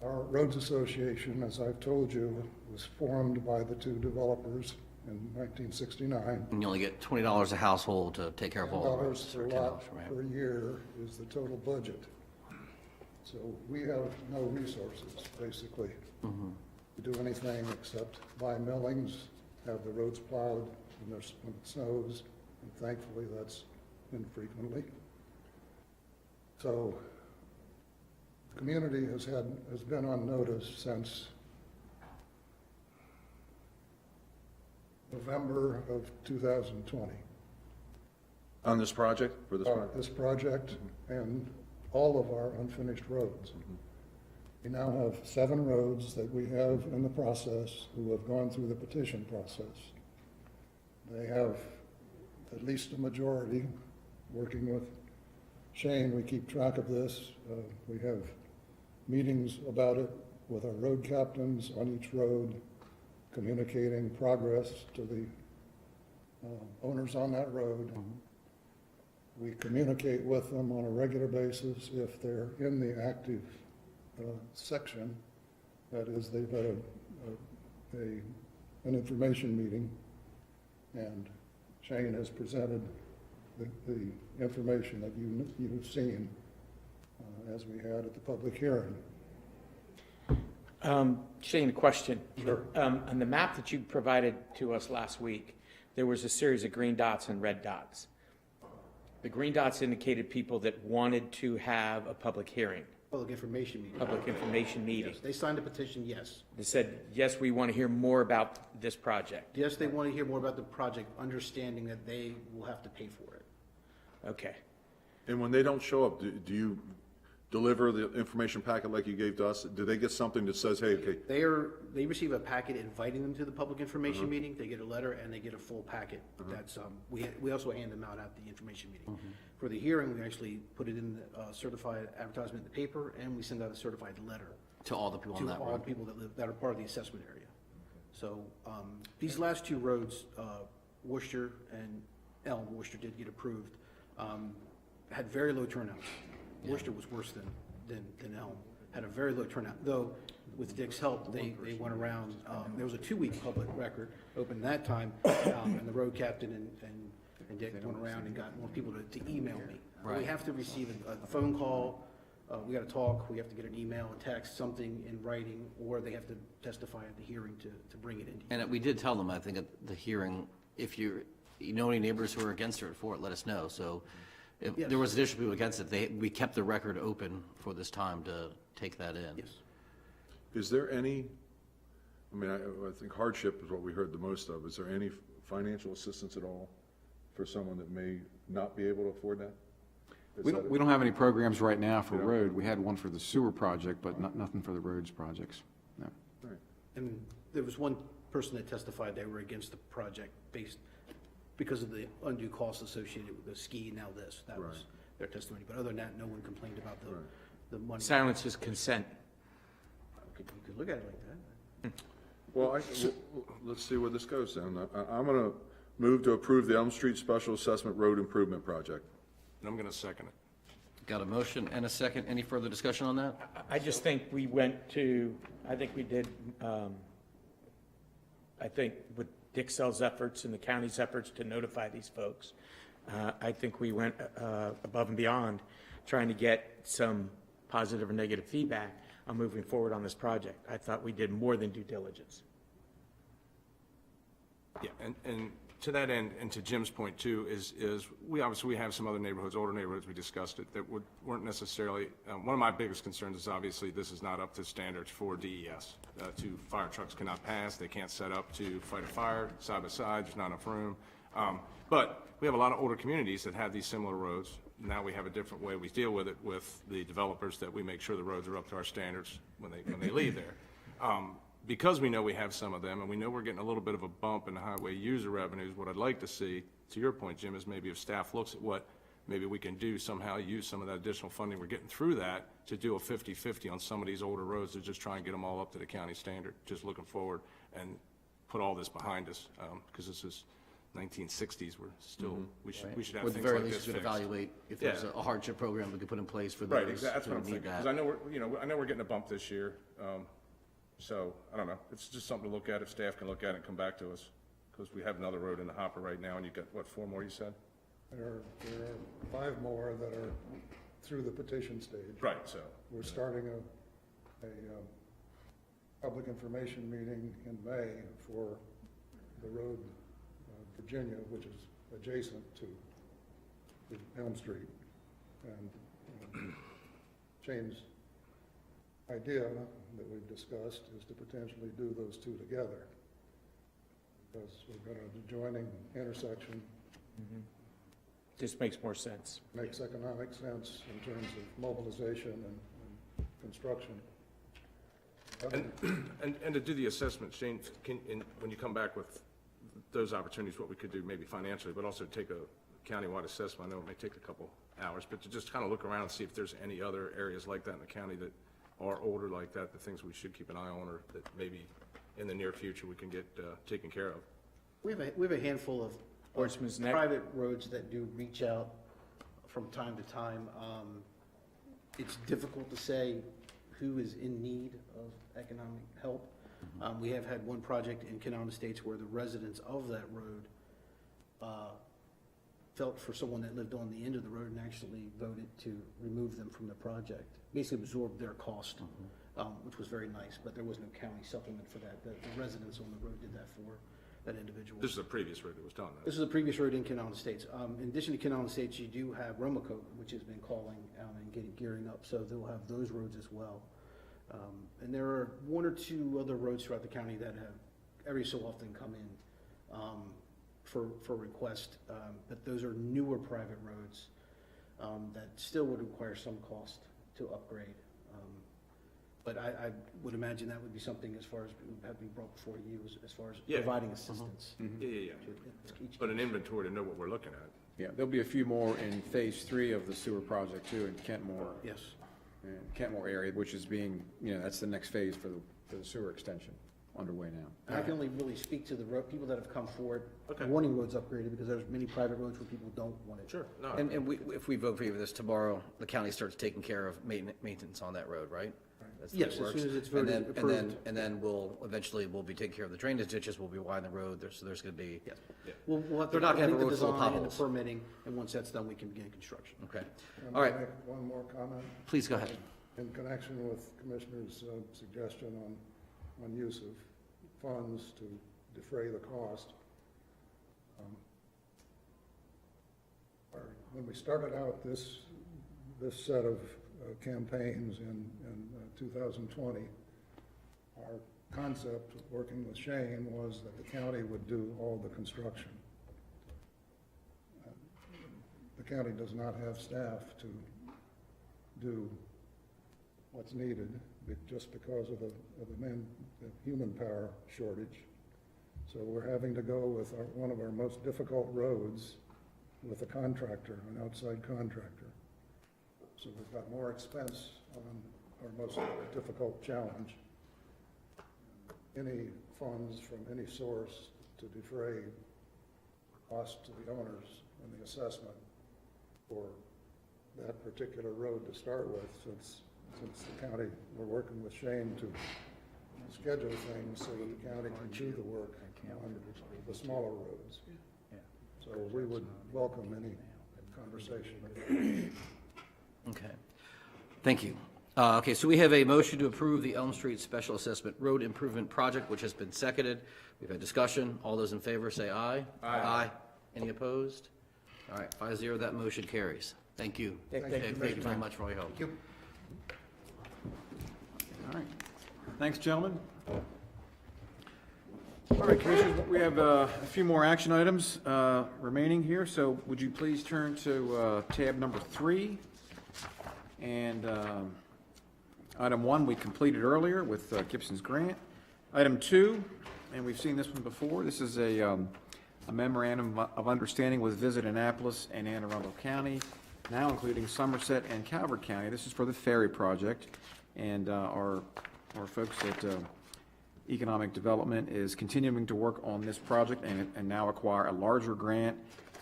Our Roads Association, as I've told you, was formed by the 2 developers in 1969. And you only get $20 a household to take care of all the roads. $10 per or lot $10, right. per year is the total budget. So we have no resources, basically, to do anything except buy millings, have the roads plowed, when it snows, and thankfully that's infrequently. So the community has been on notice since November of 2020. On this project, for this project? This project and all of our unfinished roads. We now have 7 roads that we have in the process who have gone through the petition process. They have at least a majority. Working with Shane, we keep track of this. We have meetings about it with our road captains on each road, communicating progress to the owners on that road. We communicate with them on a regular basis if they're in the active section. That is, they've had an information meeting, and Shane has presented the information that you've seen as we had at the public hearing. Shane, a question. Sure. On the map that you provided to us last week, there was a series of green dots and red dots. The green dots indicated people that wanted to have a public hearing, Public information meeting. public information meeting. Yes, they signed a petition, yes. They said, yes, we want to hear more about this project. Yes, they want to hear more about the project, understanding that they will have to pay for it. Okay. And when they don't show up, do you deliver the information packet like you gave to us? Do they get something that says, hey, okay, They receive a packet inviting them to the public information meeting. They get a letter and they get a full packet. That's, we also hand them out at the information meeting. For the hearing, we actually put it in the certified advertisement in the paper, and we send out a certified letter To all the people on to that all the road. people that are part of the assessment area. So, these last 2 roads, Worcester and Elm, Worcester did get approved, had very low turnouts. Worcester was worse than Elm, had a very low turnout, though with Dick's help, they went around, there was a 2-week public record open that time, and the road captain and Dick went around and got more people to email me. We have to receive a phone call, we gotta talk, we have to get an email, a text, something in writing, or they have to testify at the hearing to bring it in. And we did tell them, I think, at the hearing, if you know any neighbors who are against it or for it, let us know. So if Yes. there was additional people against it, we kept the record open for this time to take that in. Yes. is there any, I mean, I think hardship is what we heard the most of. Is there any financial assistance at all for someone that may not be able to afford that? Is We that don't, we don't have any programs right now for You don't? road. We had one for the sewer project, but nothing for the roads projects, no. All right. And there was one person that testified they were against the project because of the undue costs associated with the ski, now this. That was Right. their testimony. But other than that, no one complained about Right. the money. Silence is consent. You could look at it like that. Well, let's see where this goes then. I'm going to move to approve the Elm Street Special Assessment Road Improvement Project. And I'm going to second it. Got a motion and a second. Any further discussion on that? I just think we went to, I think we did, I think with Dick Sell's efforts and the county's efforts to notify these folks, I think we went above and beyond trying to get some positive or negative feedback on moving forward on this project. I thought we did more than due diligence. Yeah, and to that end, and to Jim's point too, is we obviously have some other neighborhoods, older neighborhoods, we discussed it, that weren't necessarily, one of my biggest concerns is obviously this is not up to standards for DES. Fire trucks cannot pass, they can't set up to fight a fire side by side, there's not enough room. But we have a lot of older communities that have these similar roads. Now we have a different way we deal with it with the developers, that we make sure the roads are up to our standards when they leave there. Because we know we have some of them, and we know we're getting a little bit of a bump in the highway user revenues, what I'd like to see, to your point, Jim, is maybe if staff looks at what maybe we can do somehow, use some of that additional funding we're getting through that to do a 50-50 on some of these older roads to just try and get them all up to the county standard, just looking forward and put all this behind us, because this is 1960s, we're still, we should have Or at the things very like least, this we should fixed. evaluate if there's Yeah. a hardship program we could put in place for Right, those exactly, that's what who I'm need thinking, that. because I know we're getting a bump this year, so, I don't know, it's just something to look at, if staff can look at it and come back to us, because we have another road in the hopper right now, and you've got, what, 4 more you said? There are 5 more that are through the petition stage. Right, so. We're starting a public information meeting in May for the road Virginia, which is adjacent to Elm Street. And Shane's idea that we've discussed is to potentially do those two together, because we've got an adjoining intersection. Just makes more sense. Makes economic sense in terms of mobilization and construction. And to do the assessment, Shane, when you come back with those opportunities, what we could do maybe financially, but also take a countywide assessment. I know it may take a couple hours, but to just kind of look around and see if there's any other areas like that in the county that are older like that, the things we should keep an eye on, or that maybe in the near future we can get taken care of. We have a handful of Horseman's Neck. private roads that do reach out from time to time. It's difficult to say who is in need of economic help. We have had one project in Kenton Estates where the residents of that road felt for someone that lived on the end of the road and actually voted to remove them from the project. Basically absorbed their cost, which was very nice, but there was no county supplement for that. The residents on the road did that for that individual. This is a previous road that was done, though. This is a previous road in Kenton Estates. In addition to Kenton Estates, you do have Romacoke, which has been calling and gearing up, so they'll have those roads as well. And there are one or two other roads throughout the county that have every so often come in for request, but those are newer private roads that still would require some cost to upgrade. But I would imagine that would be something as far as having brought before you, as far as Yeah. providing assistance. Yeah. to each But an inventory to know what we're looking at. Yeah, there'll be a few more in phase 3 of the sewer project too in Kentmore. Yes. And Kentmore area, which is being, that's the next phase for the sewer extension underway now. And I can only really speak to the people that have come forward Okay. wanting roads upgraded, because there's many private roads where people don't want it. Sure. No. And if we vote for you for this tomorrow, the county starts taking care of maintenance on that road, right? That's the way it Yes, as works. soon as it's And voted, then- approved. And then we'll be taking care of the drainage ditches, we'll be widening the road, so there's gonna be, Yes. We'll have They're to not gonna have complete a the road full of design and the potholes. permitting, and once that's done, we can begin construction. okay. And All right. I'll make one more comment. Please go ahead. In connection with Commissioner's suggestion on use of funds to defray the cost. When we started out this set of campaigns in 2020, our concept, working with Shane, was that the county would do all the construction. The county does not have staff to do what's needed, just because of the human power shortage. So we're having to go with one of our most difficult roads with a contractor, an outside contractor. So we've got more expense on our most difficult challenge. Any funds from any source to defray cost to the owners and the assessment for that particular road to start with, since the county, we're working with Shane to schedule things so that the county can do the work on the smaller roads. So we would welcome any conversation. Okay. Thank you. Okay, so we have a motion to approve the Elm Street Special Assessment Road Improvement Project, which has been seconded. We've had discussion. All those in favor say aye. Aye. Any opposed? All right, 5-0, that motion carries. Thank you. Thank you, Thank you Commissioner. very much for all your help. Thank you. All right. Thanks, gentlemen. All right, Commissioners, we have a few more action items remaining here, so would you please turn to tab number 3? And item 1 we completed earlier with Gibson's grant. Item 2, and we've seen this one before, this is a memorandum of understanding with Visit Annapolis and Anne Arundel County, now including Somerset and Calvert County. This is for the ferry project, and our folks at Economic Development is continuing to work on this project and now acquire a larger grant,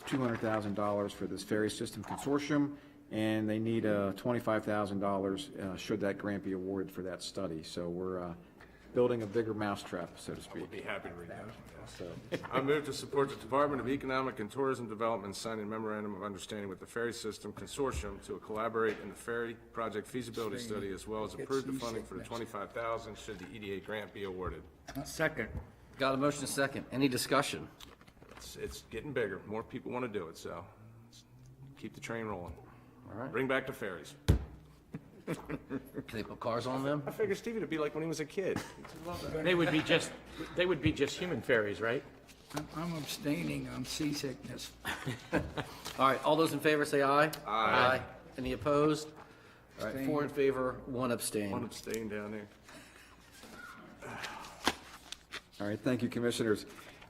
$200,000 for this ferry system consortium, and they need $25,000 should that grant be awarded for that study. So we're building a bigger mousetrap, so to speak. Be happy to read that. So, I move to support the Department of Economic and Tourism Development signing memorandum of understanding with the Ferry System Consortium to collaborate in the ferry project feasibility study, as well as approve the funding for the $25,000 should the EDA grant be awarded. Second. Got a motion and a second. Any discussion? it's getting bigger. More people want to do it, so let's keep the train rolling. All right. Bring back the ferries. Can they put cars on them? I figured Stevie would be like when he was a kid. He'd love that. They would be just human ferries, right? I'm abstaining on seasickness. All right, all those in favor say aye. Aye. Any opposed? All right, Abstain. 4 in favor, 1 abstain. One abstain down there. All right, thank you, Commissioners.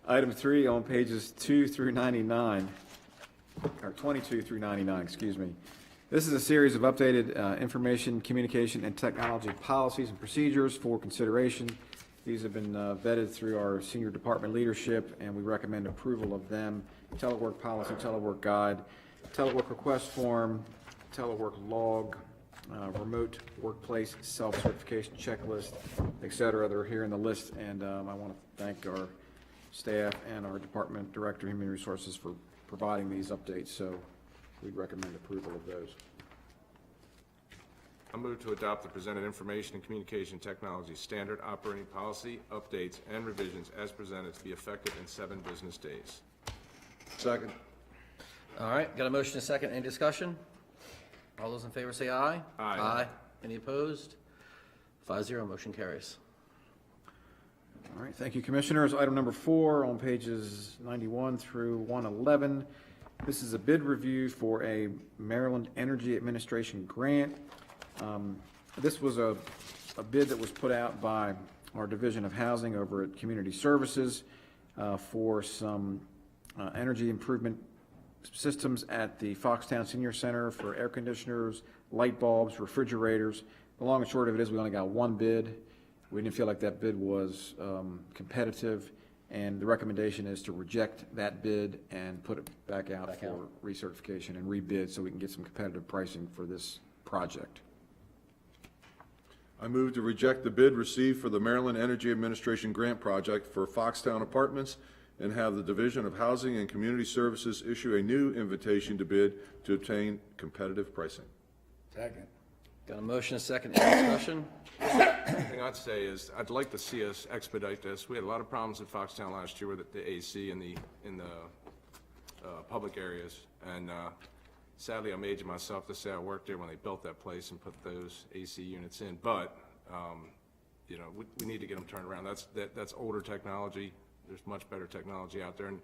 Item 3 on pages 2 through 99, or 22 through 99, excuse me. This is a series of updated information, communication, and technology policies and procedures for consideration. These have been vetted through our senior department leadership, and we recommend approval of them. Telework policy, telework guide, telework request form, telework log, remote workplace self-certification checklist, et cetera. They're here in the list, and I want to thank our staff and our department director, Human Resources, for providing these updates, so we'd recommend approval of those. I move to adopt the presented information and communication technology standard operating policy, updates, and revisions as presented to be effective in 7 business days. Second. All right, got a motion and a second. Any discussion? All those in favor say aye. Aye. Any opposed? 5-0, motion carries. All right, thank you, Commissioners. Item number 4 on pages 91 through 111. This is a bid review for a Maryland Energy Administration grant. This was a bid that was put out by our Division of Housing over at Community Services for some energy improvement systems at the Foxtown Senior Center for air conditioners, light bulbs, refrigerators. The long and short of it is we only got 1 bid. We didn't feel like that bid was competitive, and the recommendation is to reject that bid and put it back out for recertification and rebid so we can get some competitive pricing for this project. I move to reject the bid received for the Maryland Energy Administration Grant Project for Foxtown Apartments and have the Division of Housing and Community Services issue a new invitation to bid to obtain competitive pricing. Second. Got a motion and a second. Any discussion? The thing I'd say is, I'd like to see us expedite this. We had a lot of problems at Foxtown last year with the AC in the public areas, and sadly, I'm aging myself to say I worked there when they built that place and put those AC units in. But you know, we need to get them turned around. That's older technology. There's much better technology out there, and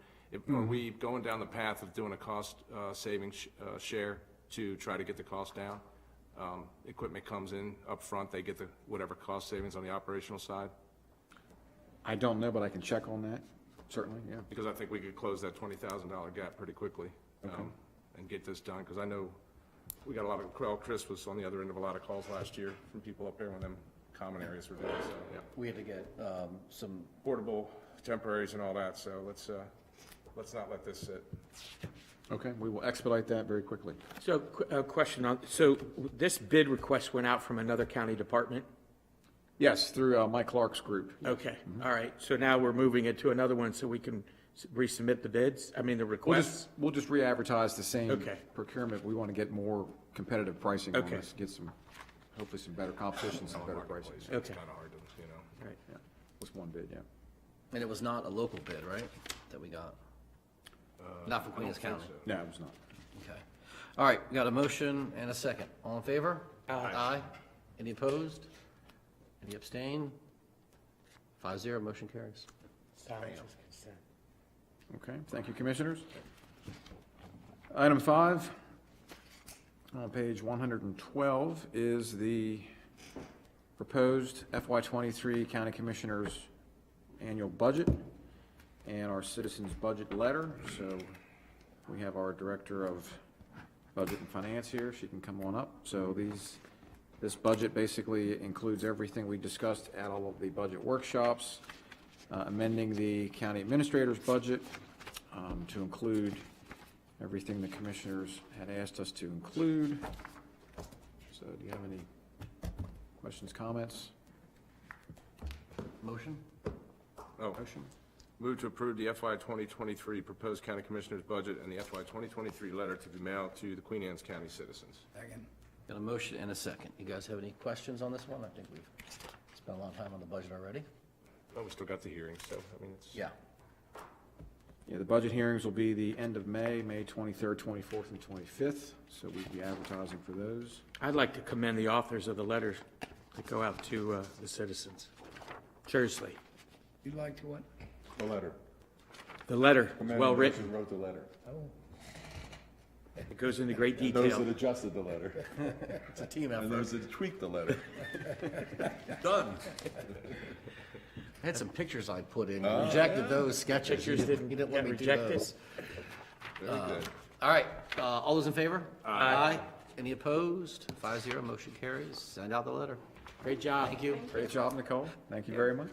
are we going down the path of doing a cost saving share to try to get the cost down? Equipment comes in up front, they get the whatever cost savings on the operational side? I don't know, but I can check on that, certainly, yeah. Because I think we could close that $20,000 gap pretty quickly, and get this done, because I know we got a lot of, well, Chris was on the other end of a lot of calls last year from people up there when them common areas were doing, so, yeah. We had to get some, Portable temporaries and all that, so let's not let this sit. Okay, we will expedite that very quickly. So, a question on, so this bid request went out from another county department? Yes, through Mike Clark's group. Okay, all right. So now we're moving it to another one so we can resubmit the bids, I mean, the requests? We'll just re-advertise the same Okay. procurement. We want to get more competitive pricing on Okay. this, get some, hopefully some better competition, some better pricing. It's Okay. kind of hard to, you know. Right. Yeah, just 1 bid, yeah. and it was not a local bid, right, that we got? Not from Queenias County? No, it was not. Okay. All right, we got a motion and a second. All in favor? Aye. Any opposed? Any abstain? 5-0, motion carries. Silence is consent. Okay, thank you, Commissioners. Item 5, on page 112, is the proposed FY23 County Commissioners Annual Budget and our Citizens Budget Letter. So we have our Director of Budget and Finance here. She can come on up. So this budget basically includes everything we discussed at all of the budget workshops, amending the county administrator's budget to include everything the commissioners had asked us to include. So do you have any questions, comments? Motion? Oh, move to approve the FY 2023 proposed county commissioner's budget and the FY 2023 letter to be mailed to the Queenias County citizens. Second. Got a motion and a second. You guys have any questions on this one? I think we've spent a long time on the budget already. Oh, we still got the hearing, so, I mean, it's. Yeah. Yeah, the budget hearings will be the end of May, May 23rd, 24th, and 25th, so we'll be advertising for those. I'd like to commend the authors of the letters that go out to the citizens. Seriously, You like to what? The letter. the letter is well Who written. wrote the letter. Oh, It goes into great And those detail. that adjusted the letter. It's a team And effort. those that tweaked the letter. Done. I had some pictures I put in, you rejected those sketches. Pictures You didn't let get me do rejected. those. Very good. All right, all those in favor? Aye. Any opposed? 5-0, motion carries. Send out the letter. Great job. Thank you. Great job, Nicole. Thank you very much.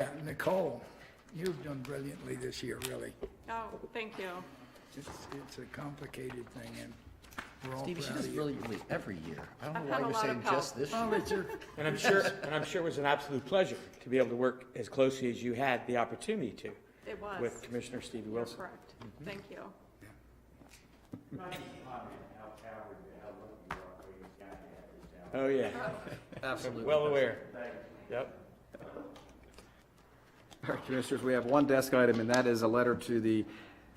yeah, Nicole, you've done brilliantly this year, really. Oh, thank you. It's a complicated thing, and we're all Stevie, she proud does of you. brilliantly every year. I don't I've know had why a you're lot saying of help. just this Oh, year. it's your, And I'm sure it was an absolute pleasure to be able to work as closely as you had the opportunity to It was. with Commissioner Stevie You're Wilson. correct. Thank you. Oh, yeah. Absolutely. Well aware. Yep. All right, Commissioners, we have one desk item, and that is a letter to the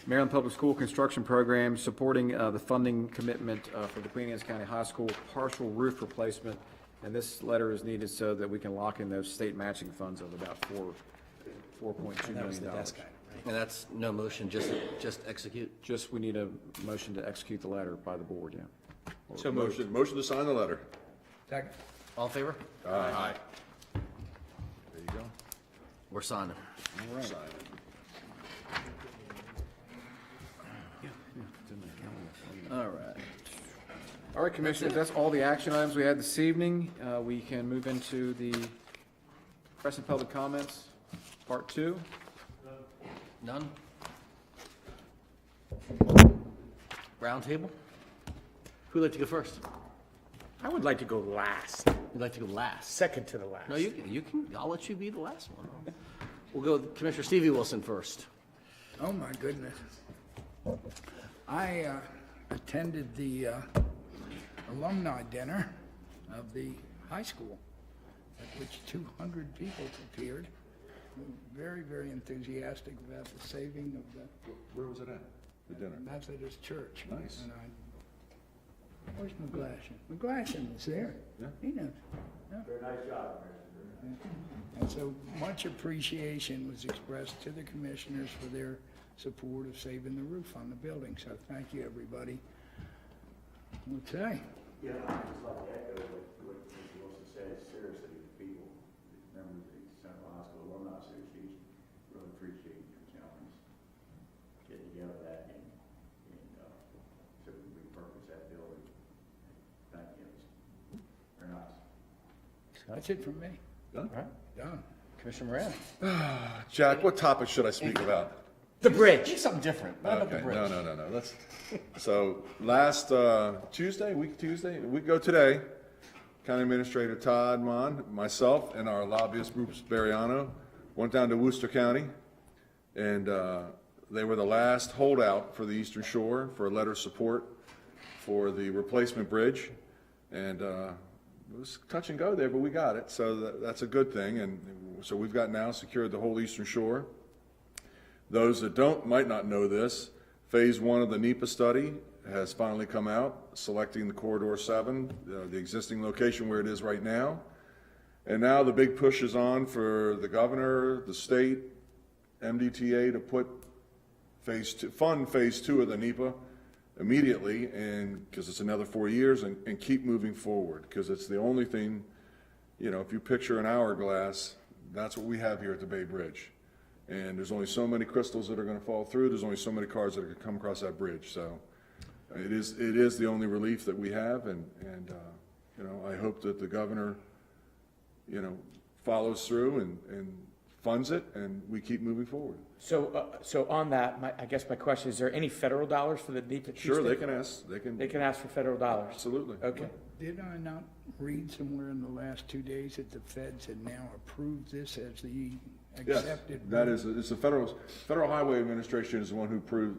Maryland Public School Construction Program supporting the funding commitment for the Queenias County High School partial roof replacement. And this letter is needed so that we can lock in those state matching funds of about $4.2 million. And that's no motion, just execute? Just, we need a motion to execute the letter by the board, yeah. So moved. Motion to sign the letter. second. All in favor? Aye. There you go. We're signing. All right. Sign it. All right. All right, Commissioners, that's all the action items we had this evening. We can move into the press and public comments, part 2. None? Round table? Who'd like to go first? I would like to go last, You'd like to go last? second to the last. No, you can, I'll let you be the last one. We'll go with Commissioner Stevie Wilson first. Oh, my goodness. I attended the alumni dinner of the high school, at which 200 people appeared. Very, very enthusiastic about the saving of the Where was it at? The dinner? Methodist Church. Nice. And where's McGlashan? McGlashan was there. Yeah. He knows. Very nice job, And so much appreciation was expressed to the commissioners for their support of saving the roof on the building. So thank you, everybody. What's that? Yeah, I'd just like to echo what Mr. Wilson said, seriously, the people, members of the Central High School Alumni Association, really appreciate your challenge, getting together that and so we can repurpose that building. Thank you. Very nice. That's it from me. Done? Done. Commissioner Moran? Jack, what topic should I speak about? The bridge. Do something different. What about the Okay, bridge? no. Let's, so, last Tuesday, week ago today, County Administrator Todd Mon, myself, and our lobbyist Bruce Bariano went down to Worcester County, and they were the last holdout for the Eastern Shore for a letter of support for the replacement bridge. And it was touch and go there, but we got it, so that's a good thing. And so we've got now secured the whole Eastern Shore. Those that might not know this, Phase 1 of the NEPA study has finally come out, selecting the Corridor 7, the existing location where it is right now. And now the big push is on for the governor, the state, MDTA to put fund Phase 2 of the NEPA immediately, and because it's another 4 years, and keep moving forward, because it's the only thing, if you picture an hourglass, that's what we have here at the Bay Bridge. And there's only so many crystals that are going to fall through. There's only so many cars that are going to come across that bridge. So it is the only relief that we have. And I hope that the governor, follows through and funds it, and we keep moving forward. So on that, I guess my question, is there any federal dollars for the NEPA? Sure, they can ask. They can ask for federal dollars? Absolutely. Okay. Did I not read somewhere in the last 2 days that the feds had now approved this as the accepted? Yes, that is, it's the Federal Highway Administration is the one who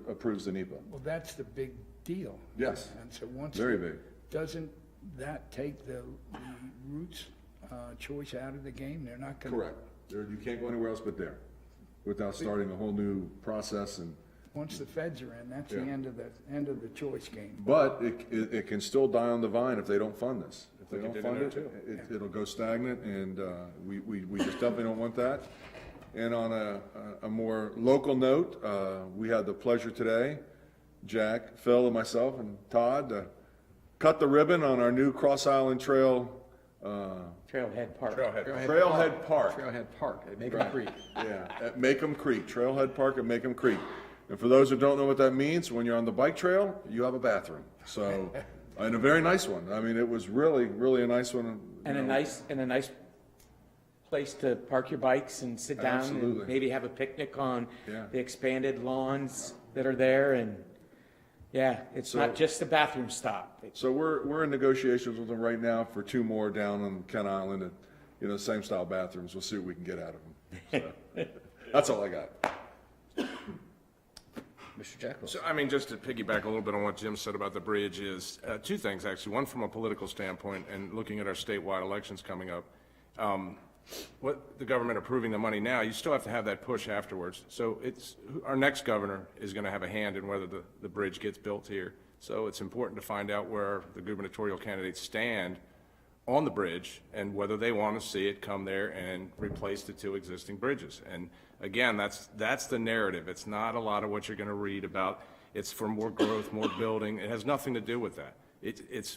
approves the NEPA. Well, that's the big deal. Yes. And so once. Very big. Doesn't that take the roots choice out of the game? They're not gonna. Correct. You can't go anywhere else but there. without starting a whole new process and, Once the feds are in, that's the Yeah. end of the choice game. but it can still die on the vine if they don't fund this. If they Like don't it did fund in it, '02. it'll go stagnant, and we just definitely don't want that. And on a more local note, we had the pleasure today, Jack, Phil, and myself, and Todd, to cut the ribbon on our new Cross Island Trail, Trailhead Park. Trailhead Park. Trailhead Park at Macon Creek. Yeah, at Macomb Creek, Trailhead Park at Macomb Creek. And for those who don't know what that means, when you're on the bike trail, you have a bathroom. So, and a very nice one. I mean, it was really, really a nice one. And a nice place to park your bikes and sit down Absolutely. and maybe have a picnic on Yeah. the expanded lawns that are there. And yeah, it's not just a bathroom stop. So we're in negotiations with them right now for 2 more down on Kent Island, and, you know, same style bathrooms. We'll see what we can get out of them. So, that's all I got. Mr. Jackal. So, I mean, just to piggyback a little bit on what Jim said about the bridge is, 2 things, actually. One, from a political standpoint, and looking at our statewide elections coming up, what the government approving the money now, you still have to have that push afterwards. So it's, our next governor is going to have a hand in whether the bridge gets built here. So it's important to find out where the gubernatorial candidates stand on the bridge and whether they want to see it come there and replace the 2 existing bridges. And again, that's the narrative. It's not a lot of what you're going to read about. It's for more growth, more building. It has nothing to do with that.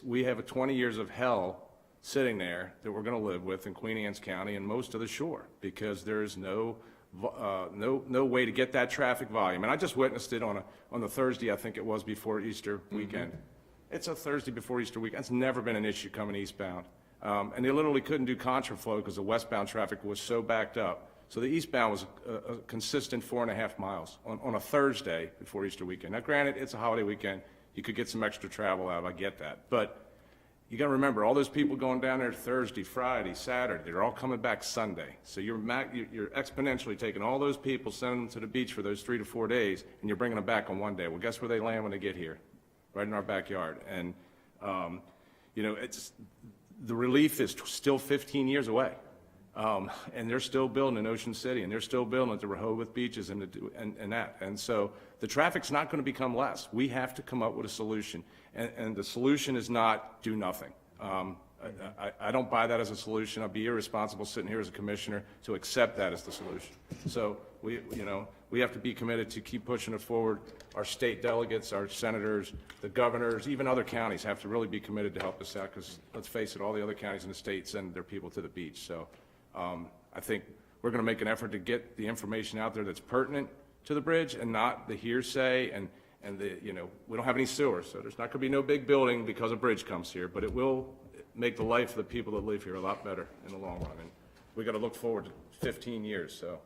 We have 20 years of hell sitting there that we're going to live with in Queenias County and most of the shore, because there's no way to get that traffic volume. And I just witnessed it on the Thursday, I think it was, before Easter weekend. It's a Thursday before Easter weekend. It's never been an issue coming eastbound. And they literally couldn't do contraflow because the westbound traffic was so backed up. So the eastbound was a consistent 4.5 miles on a Thursday before Easter weekend. Now, granted, it's a holiday weekend. You could get some extra travel out. I get that. But you got to remember, all those people going down there Thursday, Friday, Saturday, they're all coming back Sunday. So you're exponentially taking all those people, sending them to the beach for those 3 to 4 days, and you're bringing them back on one day. Well, guess where they land when they get here? Right in our backyard. And, you know, the relief is still 15 years away. And they're still building in Ocean City, and they're still building at the Rehoboth beaches and that. And so the traffic's not going to become less. We have to come up with a solution. And the solution is not do nothing. I don't buy that as a solution. I'd be irresponsible sitting here as a commissioner to accept that as the solution. So we have to be committed to keep pushing it forward. Our state delegates, our senators, the governors, even other counties have to really be committed to help us out, because let's face it, all the other counties in the state send their people to the beach. So I think we're going to make an effort to get the information out there that's pertinent to the bridge and not the hearsay and we don't have any sewers, so there's not going to be no big building because a bridge comes here, but it will make the life of the people that live here a lot better in the long run. And we got to look forward to 15 years, so.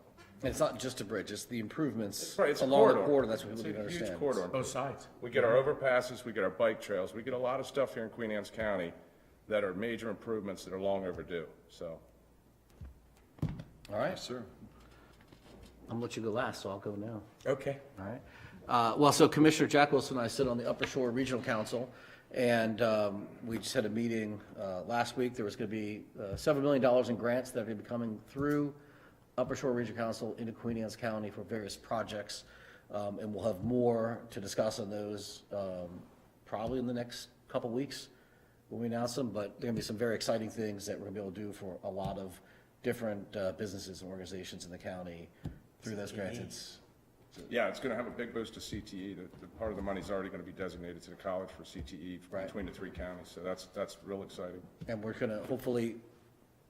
And it's not just a bridge, it's the improvements Right, it's a along the corridor. corridor, that's what It's people need to a huge understand. corridor. Both sides. We get our overpasses, we get our bike trails, we get a lot of stuff here in Queenias County that are major improvements that are long overdue, so. All right, Yes, sir. I'm gonna let you go last, so I'll go now. Okay. All right. Well, so Commissioner Jack Wilson and I sit on the Upper Shore Regional Council, and we just had a meeting last week. There was going to be $7 million in grants that are going to be coming through Upper Shore Regional Council into Queenias County for various projects, and we'll have more to discuss on those probably in the next couple weeks when we announce them, but there are going to be some very exciting things that we're going to be able to do for a lot of different businesses and organizations in the county through those grants. Yeah, it's going to have a big boost to CTE. The part of the money's already going to be designated to the college for CTE between the 3 counties, so that's real exciting. And we're going to hopefully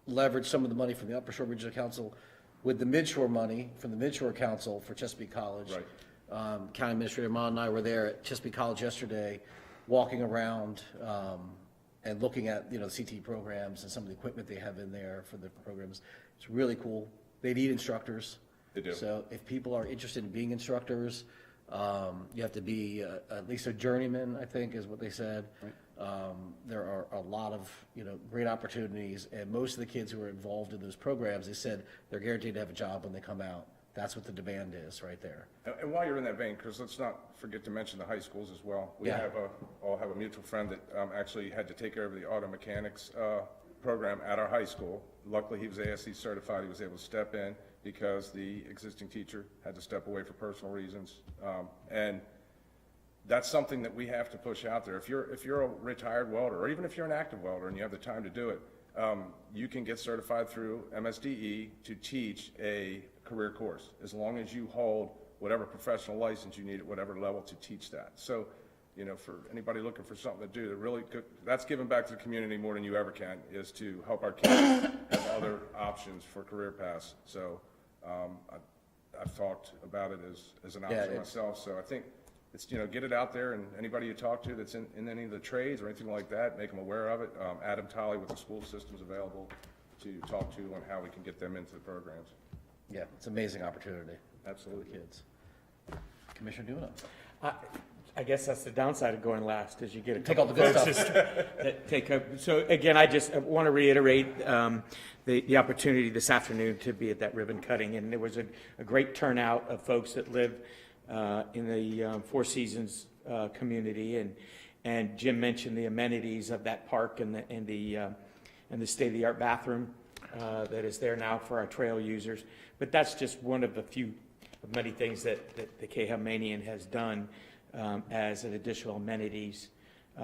leverage some of the money from the Upper Shore Regional Council with the Midshore money from the Midshore Council for Chesapeake College. Right. County Administrator Mon and I were there at Chesapeake College yesterday, walking around and looking at, the CTE programs and some of the equipment they have in there for the programs. It's really cool. They need instructors. They do. So if people are interested in being instructors, you have to be at least a journeyman, I think is what they said. Right. There are a lot of, great opportunities, and most of the kids who are involved in those programs, they said they're guaranteed to have a job when they come out. That's what the demand is right there. And while you're in that vein, because let's not forget to mention the high schools as well. We all have a mutual friend that actually had to take over the auto mechanics program at our high school. Luckily, he was ASC certified. He was able to step in, because the existing teacher had to step away for personal reasons. And that's something that we have to push out there. If you're a retired welder, or even if you're an active welder and you have the time to do it, you can get certified through MSDE to teach a career course, as long as you hold whatever professional license you need at whatever level to teach that. So, you know, for anybody looking for something to do, that really that's giving back to the community more than you ever can, is to help our kids have other options for career paths. So I've talked about it as an option myself. So I think it's, you know, get it out there, and anybody you talk to that's in any of the trades or anything like that, make them aware of it. Adam Tolley with the school system's available to talk to on how we can get them into the programs. Yeah, it's an amazing opportunity. Absolutely. For the kids. Commissioner Duno. I guess that's the downside of going last, is you get a Take all couple the good folks stuff. that take up. So again, I just want to reiterate the opportunity this afternoon to be at that ribbon cutting, and there was a great turnout of folks that live in the Four Seasons community, and Jim mentioned the amenities of that park and the state-of-the-art bathroom that is there now for our trail users. But that's just one of the few of many things that the Cahamanian has done as an additional amenities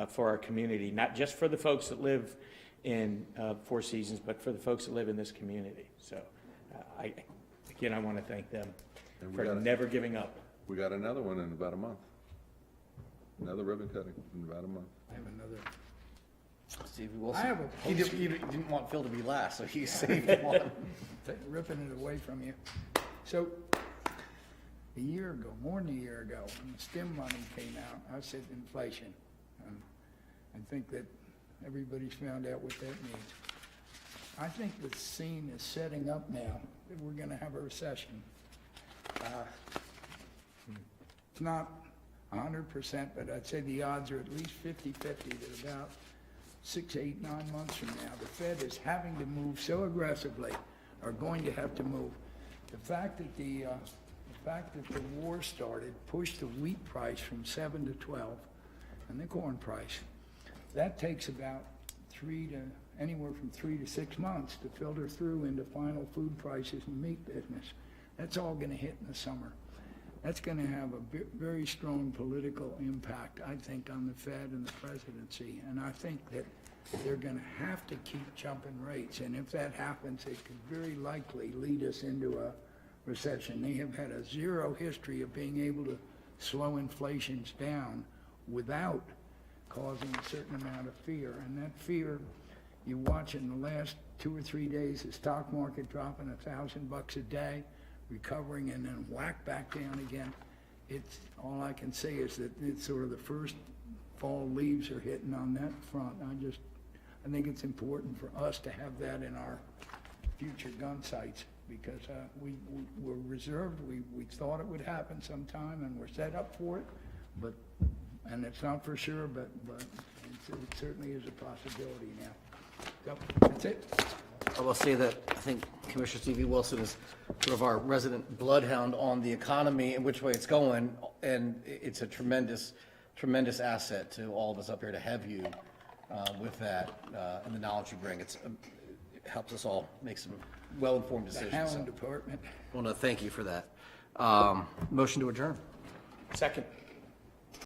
for our community, not just for the folks that live in Four Seasons, but for the folks that live in this community. So I want to thank them for never giving up. We got another one in about a month. Another ribbon cutting in about a month. I have another. Stevie Wilson. I have a He didn't want Phil to be last, so he saved one. Ripping it away from you. So, a year ago, more than a year ago, when the STEM money came out, I said inflation. I think that everybody's found out what that means. I think the scene is setting up now that we're gonna have a recession. It's not 100%, but I'd say the odds are at least 50-50 that about 6, 8, 9 months from now, the Fed is having to move so aggressively, are going to have to move. The fact that the war started pushed the wheat price from 7 to 12, and the corn price. That takes about anywhere from 3 to 6 months to filter through into final food prices and meat business. That's all going to hit in the summer. That's going to have a very strong political impact, I think, on the Fed and the presidency. And I think that they're going to have to keep jumping rates. And if that happens, it could very likely lead us into a recession. They have had a zero history of being able to slow inflations down without causing a certain amount of fear. And that fear, you watch in the last 2 or 3 days, the stock market dropping $1,000 a day, recovering, and then whack back down again. It's all I can say is that it's sort of the first fall leaves are hitting on that front. I think it's important for us to have that in our future gun sights, because we're reserved. We thought it would happen sometime, and we're set up for it. And it's not for sure, but it certainly is a possibility now. So that's it. I will say that I think Commissioner Stevie Wilson is sort of our resident bloodhound on the economy and which way it's going, and it's a tremendous asset to all of us up here to have you with that and the knowledge you bring. It helps us all make some well-informed decisions. The Hound Department. I want to thank you for that. Motion to adjourn. Second.